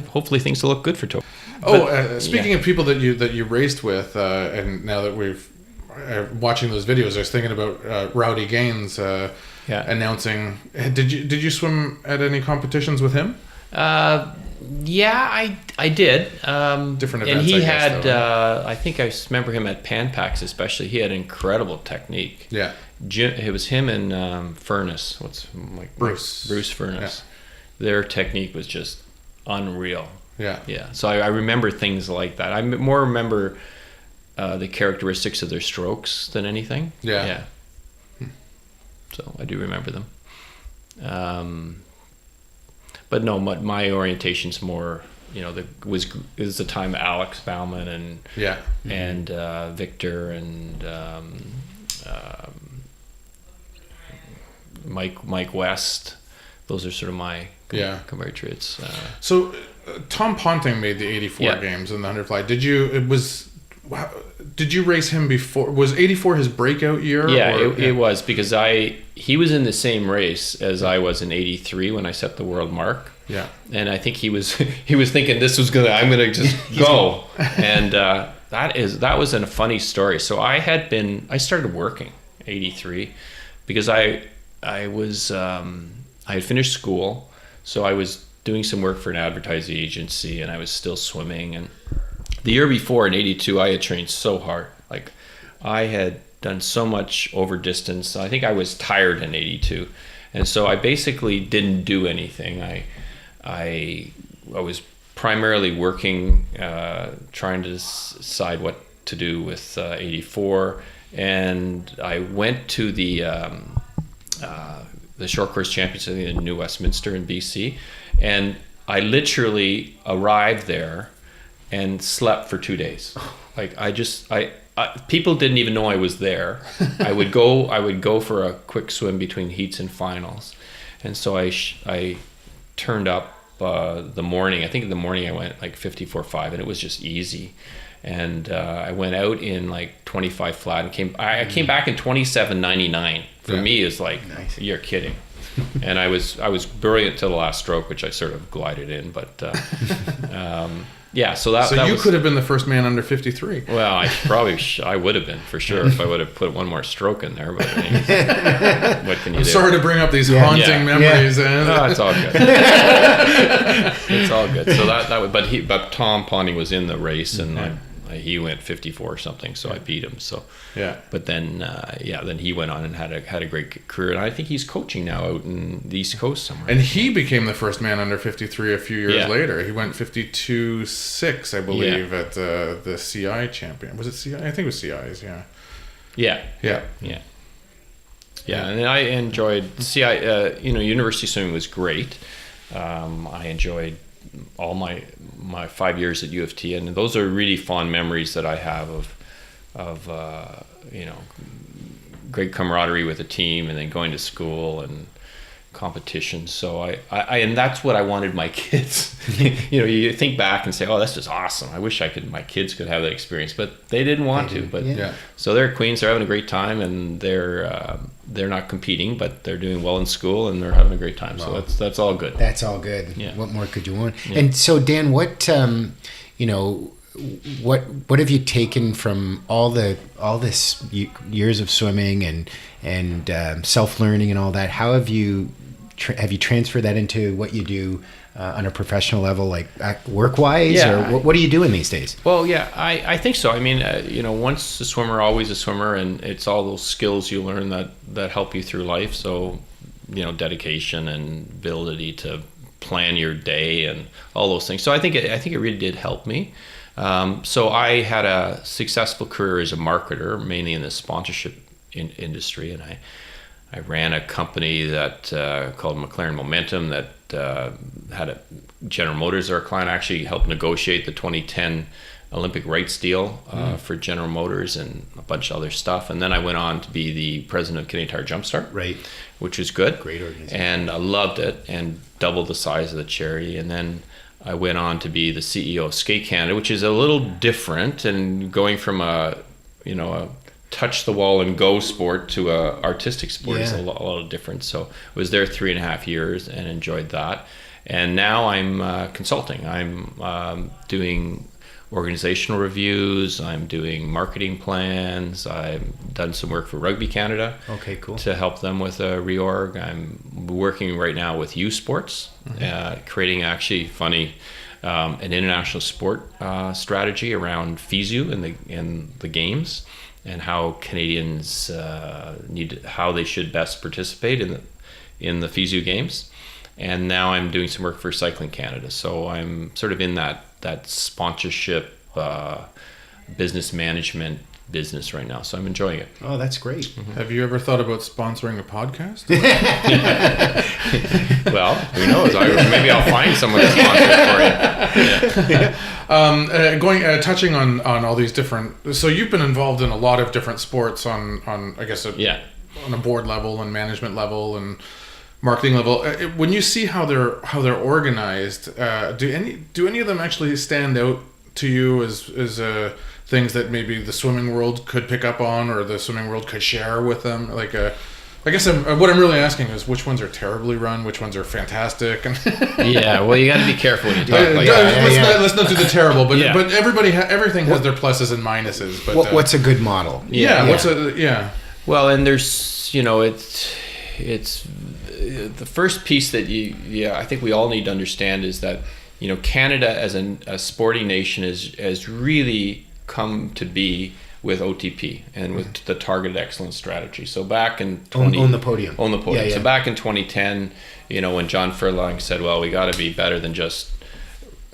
hopefully things will look good for Tokyo. Speaking of people that you raced with, and now that we've watching those videos, I was thinking about Rowdy Gaines announcing. Did you swim at any competitions with him? Yeah, I did. Different events, and he I guess, had. though. I think I remember him at Pan Pacs, especially. He had incredible technique. Yeah. It was him and Furness. Bruce Furness. Yeah. Their technique was just unreal. Yeah. Yeah. So I remember things like that. I more remember the characteristics of their strokes than anything. Yeah. Yeah. So I do remember them. But no, my orientation's more, is the time Alex Bauman and and Victor and Mike West. Those are sort of my compatriots. So Tom Ponting made the '84 games in the 100 fly. Did you race him before? Was '84 his breakout year? Yeah, it was, because he was in the same race as I was in '83 when I set the world mark. Yeah, and I think he was thinking I'm gonna just go, and that was a funny story. So I started working '83 because I had finished school, so I was doing some work for an advertising agency, and I was still swimming. And the year before in '82, I had trained so hard. Like, I had done so much over distance. I think I was tired in '82, and so I basically didn't do anything. I was primarily working, trying to decide what to do with '84, and I went to the short course championships in New Westminster in BC, and I literally arrived there and slept for 2 days. Like people didn't even know I was there. I would go for a quick swim between heats and finals, and so I turned up the morning. I think in the morning I went like 54.5, and it was just easy. And I went out in like 25 flat and came back in 27.99. For me, is like, nice. You're kidding. And I was brilliant till the last stroke, which I sort of glided in, but yeah. So you could have been the first man under 53. Well, I would have been for sure if I would have put one more stroke in there. But what can you do? Sorry to bring up these haunting memories. No, it's all good. It's all good. So but Tom Ponding was in the race, and he went 54 or something, so I beat him. So yeah. But then then he went on and had a great career, and I think he's coaching now out in the East Coast somewhere. And he became the first man under 53 a few years later. He went 52.6, I believe, at the CI champion. Was it CI? I think it was CI's. Yeah. And I enjoyed CI. University swimming was great. I enjoyed all my 5 years at U of T, and those are really fond memories that I have of great camaraderie with the team, and then going to school and competition. So I and that's what I wanted my kids. You think back and say, oh, that's just awesome. I wish my kids could have that experience, but they didn't want to. But so they're queens. They're having a great time, and they're not competing, but they're doing well in school, and they're having a great time. So that's all good. That's all good. Yeah. What more could you want? Yeah. And so, Dan, what what have you taken from all this years of swimming and self-learning and all that? How have you transferred that into what you do on a professional level, like work-wise, or what are you doing these days? Well, yeah, I think so. I mean, once a swimmer, always a swimmer, and it's all those skills you learn that help you through life. So, dedication and ability to plan your day and all those things. So I think it really did help me. So I had a successful career as a marketer, mainly in the sponsorship industry, and I ran a company that called McLaren Momentum that had General Motors as our client. I actually helped negotiate the 2010 Olympic rights deal for General Motors and a bunch of other stuff. And then I went on to be the president of Canadian Tire Jumpstart, right, which was good. Great organization. And I loved it, and doubled the size of the charity. And then I went on to be the CEO of Skate Canada, which is a little different, and going from a touch the wall and go sport to a artistic sport is a lot of difference. So I was there 3.5 years and enjoyed that. And now I'm consulting. I'm doing organizational reviews. I'm doing marketing plans. I've done some work for Rugby Canada. Okay, cool. To help them with a reorg. I'm working right now with U Sports, creating actually an international sport strategy around FISU and the games, and how Canadians how they should best participate in the FISU games. And now I'm doing some work for Cycling Canada. So I'm sort of in that sponsorship business management business right now. So I'm enjoying it. Oh, that's great. Mm-hmm. Have you ever thought about sponsoring a podcast? Well, who knows? Maybe I'll find someone to sponsor it for you. Touching on all these different. So you've been involved in a lot of different sports on I guess on a board level and management level and marketing level. When you see how they're organized, do any of them actually stand out to you as things that maybe the swimming world could pick up on, or the swimming world could share with them? Like, I guess what I'm really asking is which ones are terribly run, which ones are fantastic. Yeah, well, you got to be careful when you talk. Let's not do the terrible, but everything has their pluses and minuses. But what's a good model? Well, and there's it's the first piece that I think we all need to understand is that Canada as a sporting nation has really come to be with OTP and with the targeted excellence strategy. So back in own the podium. Yeah. So back in 2010, when John Furlong said, well, we got to be better than just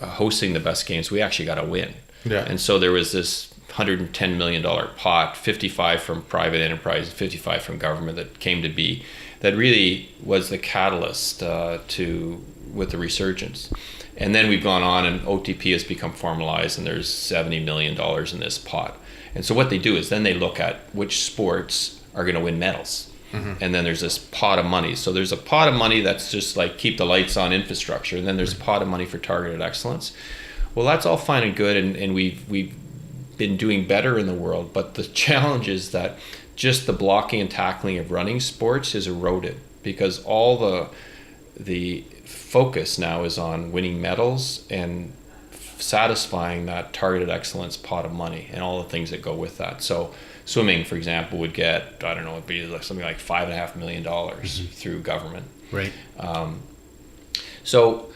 hosting the best games, we actually got to win. Yeah. And so there was this $110 million pot, 55 from private enterprise, 55 from government, that came to be, that really was the catalyst with the resurgence. And then we've gone on and OTP has become formalized and there's $70 million in this pot. And so what they do is then they look at which sports are going to win medals. And then there's this pot of money. So there's a pot of money that's just like keep the lights on infrastructure. And then there's a pot of money for targeted excellence. Well, that's all fine and good. And we've been doing better in the world. But the challenge is that just the blocking and tackling of running sports is eroded because all the focus now is on winning medals and satisfying that targeted excellence pot of money and all the things that go with that. So swimming, for example, would get, I don't know, it'd be something like $5.5 million through government. Right. So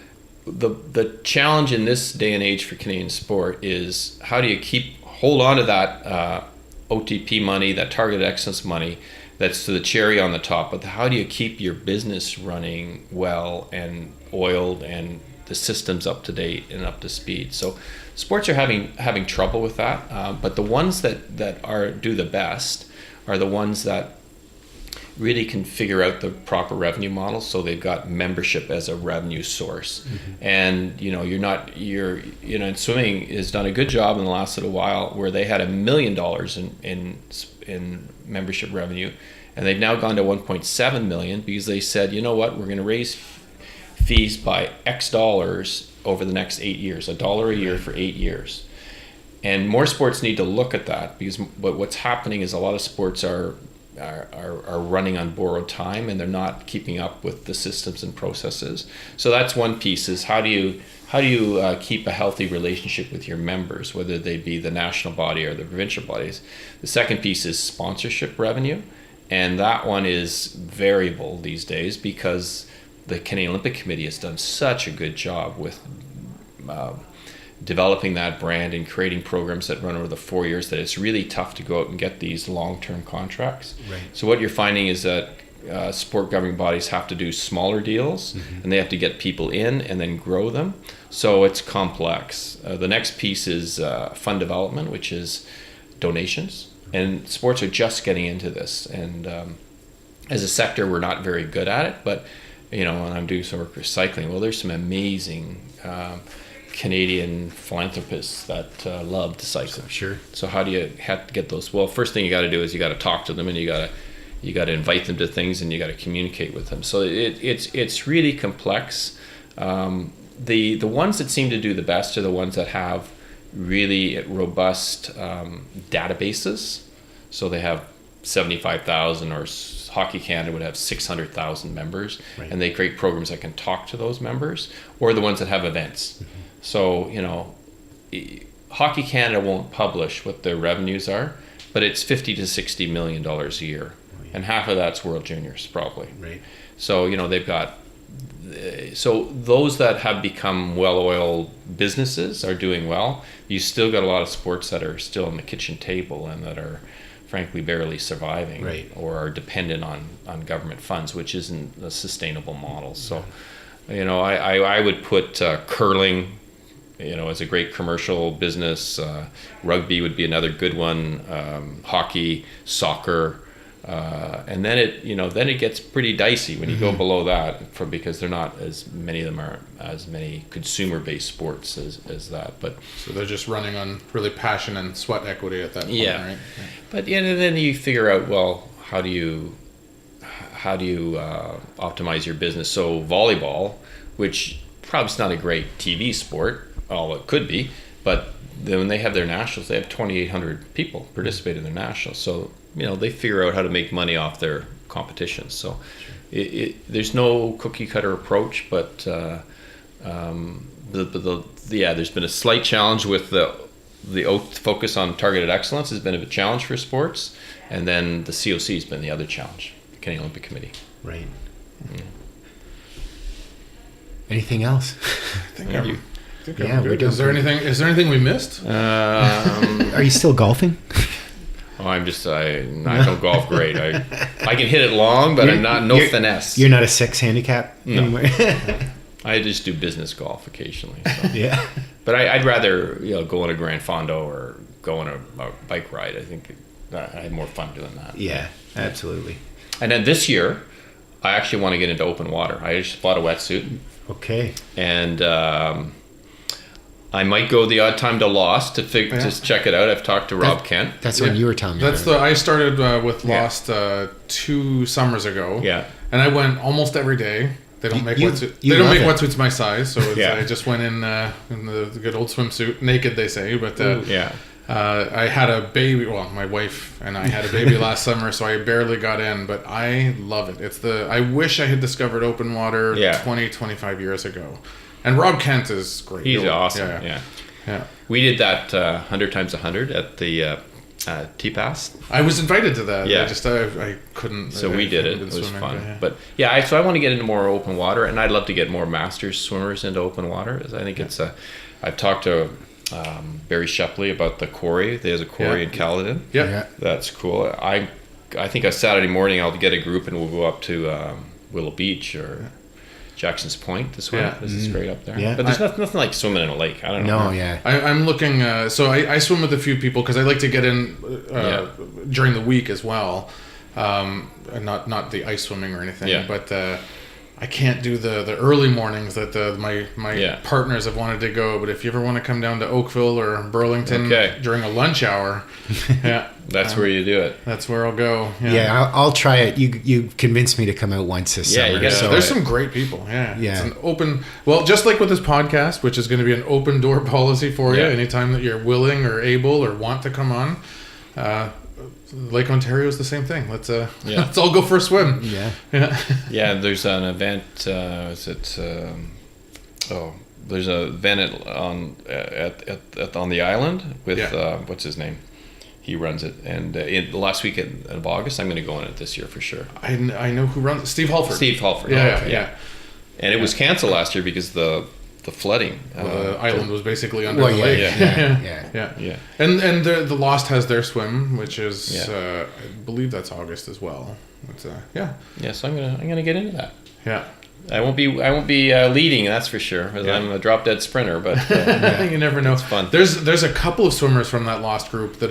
the challenge in this day and age for Canadian sport is how do you hold on to that OTP money, that targeted excellence money, that's the cherry on the top, but how do you keep your business running well and oiled and the systems up to date and up to speed? So sports are having trouble with that, but the ones that do the best are the ones that really can figure out the proper revenue model. So they've got membership as a revenue source, and and swimming has done a good job in the last little while where they had $1 million in membership revenue, and they've now gone to 1.7 million because they said, you know what, we're going to raise fees by X dollars over the next 8 years, $1 a year for 8 years. And more sports need to look at that because what's happening is a lot of sports are running on borrowed time and they're not keeping up with the systems and processes. So that's one piece, is how do you keep a healthy relationship with your members, whether they be the national body or the provincial bodies. The second piece is sponsorship revenue, and that one is variable these days because the Canadian Olympic Committee has done such a good job with developing that brand and creating programs that run over the 4 years that it's really tough to go out and get these long-term contracts. Right. So what you're finding is that sport governing bodies have to do smaller deals, and they have to get people in and then grow them. So it's complex. The next piece is fund development, which is donations. And sports are just getting into this. And as a sector, we're not very good at it. But, when I'm doing some work for cycling, well, there's some amazing Canadian philanthropists that love to cycle. Sure. So how do you have to get those? Well, first thing you got to do is you got to talk to them, and you got to invite them to things, and you got to communicate with them. So it's really complex. The ones that seem to do the best are the ones that have really robust databases. So they have 75,000, or Hockey Canada would have 600,000 members, right. And they create programs that can talk to those members, or the ones that have events. So, Hockey Canada won't publish what their revenues are, but it's $50 to $60 million a year. And half of that's World Juniors, probably. Right. So, they've got, so those that have become well-oiled businesses are doing well. You still got a lot of sports that are still on the kitchen table and that are, frankly, barely surviving, right. Or are dependent on government funds, which isn't a sustainable model. So, I would put curling, as a great commercial business. Rugby would be another good one. Hockey, soccer, and then it gets pretty dicey when you go below that, because they're not as many of them are as many consumer-based sports as that. But so they're just running on really passion and sweat equity at that point, right? Yeah. But then you figure out, well, how do you optimize your business? So volleyball, which probably is not a great TV sport, although it could be, but then when they have their nationals, they have 2,800 people participate in their nationals. So they figure out how to make money off their competitions. So there's no cookie cutter approach, but there's been a slight challenge with the focus on targeted excellence has been a challenge for sports, and then the COC has been the other challenge, the Canadian Olympic Committee. Right. Anything else? I think I'm good. Is there anything we missed? Are you still golfing? Oh, I don't golf great. I can hit it long, but I'm finesse. You're not a 6 handicap anymore? I just do business golf occasionally. So. Yeah. But I'd rather go on a Grand Fondo or go on a bike ride. I think I had more fun doing that. Yeah, absolutely. And then this year, I actually want to get into open water. I just bought a wetsuit. Okay. And I might go the odd time to Lost to just check it out. I've talked to Rob Kent. That's what you were telling me. I started with Lost 2 summers ago. Yeah. And I went almost every day. They don't make wetsuits. They don't make wetsuits my size, so I just went in the good old swimsuit, naked they say. But I had a baby. Well, my wife and I had a baby last summer, so I barely got in. But I love it. I wish I had discovered open water 25 years ago. And Rob Kent is great. He's awesome. Yeah. We did that 100 times 100 at the T-Pass. I was invited to that. Yeah. I couldn't. So we did it. It was fun. But so I want to get into more open water, and I'd love to get more masters swimmers into open water. I think it's I've talked to Barry Shepley about the quarry. There's a quarry in Caledon. Yeah. That's cool. I think a Saturday morning I'll get a group and we'll go up to Willow Beach or Jackson's Point to swim. This is great up there. Yeah. But there's nothing like swimming in a lake. I don't know. No, yeah. I'm looking. So I swim with a few people because I like to get in during the week as well. And not the ice swimming or anything. Yeah. But I can't do the early mornings that my partners have wanted to go. But if you ever want to come down to Oakville or Burlington during a lunch hour, that's where you do it. That's where I'll go. Yeah, I'll try it. You convinced me to come out once this summer. There's some great people. Yeah. It's an open. Well, just like with this podcast, which is going to be an open door policy for you anytime that you're willing or able or want to come on. Lake Ontario is the same thing. Let's all go for a swim. Yeah. There's an event. There's an event on the island with what's his name? He runs it, and in the last week of August, I'm going to go on it this year for sure. I know who runs it. Steve Halford. Yeah. And it was canceled last year because the flooding. The island was basically under the lake. Yeah. And the Lost has their swim, which is I believe that's August as well. So I'm gonna get into that. Yeah. I won't be leading, that's for sure, because I'm a drop dead sprinter. But you never know. It's fun. There's a couple of swimmers from that Lost group that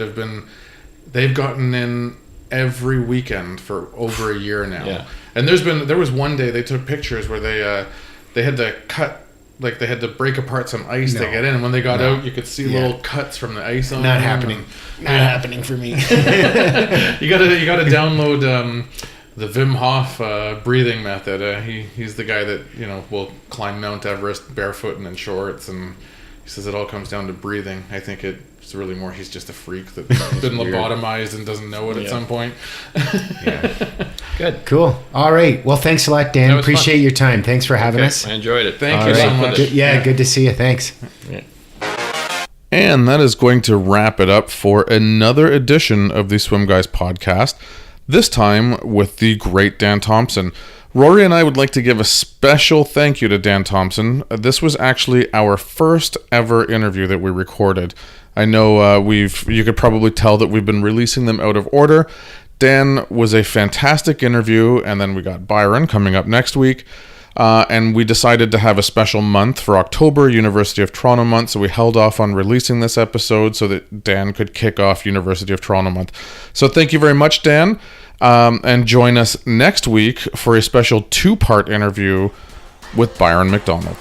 they've gotten in every weekend for over a year now. Yeah. And there was one day they took pictures where they had to cut. Like they had to break apart some ice to get in, and when they got out, you could see little cuts from the ice on. Not happening. Not happening for me. You gotta download the Wim Hof breathing method. He's the guy that will climb Mount Everest barefoot and in shorts, and he says it all comes down to breathing. I think it's really more he's just a freak that's been lobotomized and doesn't know it at some point. Good. Cool. All right. Well, thanks a lot, Dan. Appreciate your time. Thanks for having us. I enjoyed it. Thank you so much. Good to see you. Thanks. Yeah. And that is going to wrap it up for another edition of the Swim Guys podcast, this time with the great Dan Thompson. Rory and I would like to give a special thank you to Dan Thompson. This was actually our first ever interview that we recorded. I know you could probably tell that we've been releasing them out of order. Dan was a fantastic interview, and then we got Byron coming up next week. And we decided to have a special month for October, University of Toronto month, so we held off on releasing this episode so that Dan could kick off University of Toronto month. So thank you very much, Dan, and join us next week for a special 2-part interview with Byron McDonald.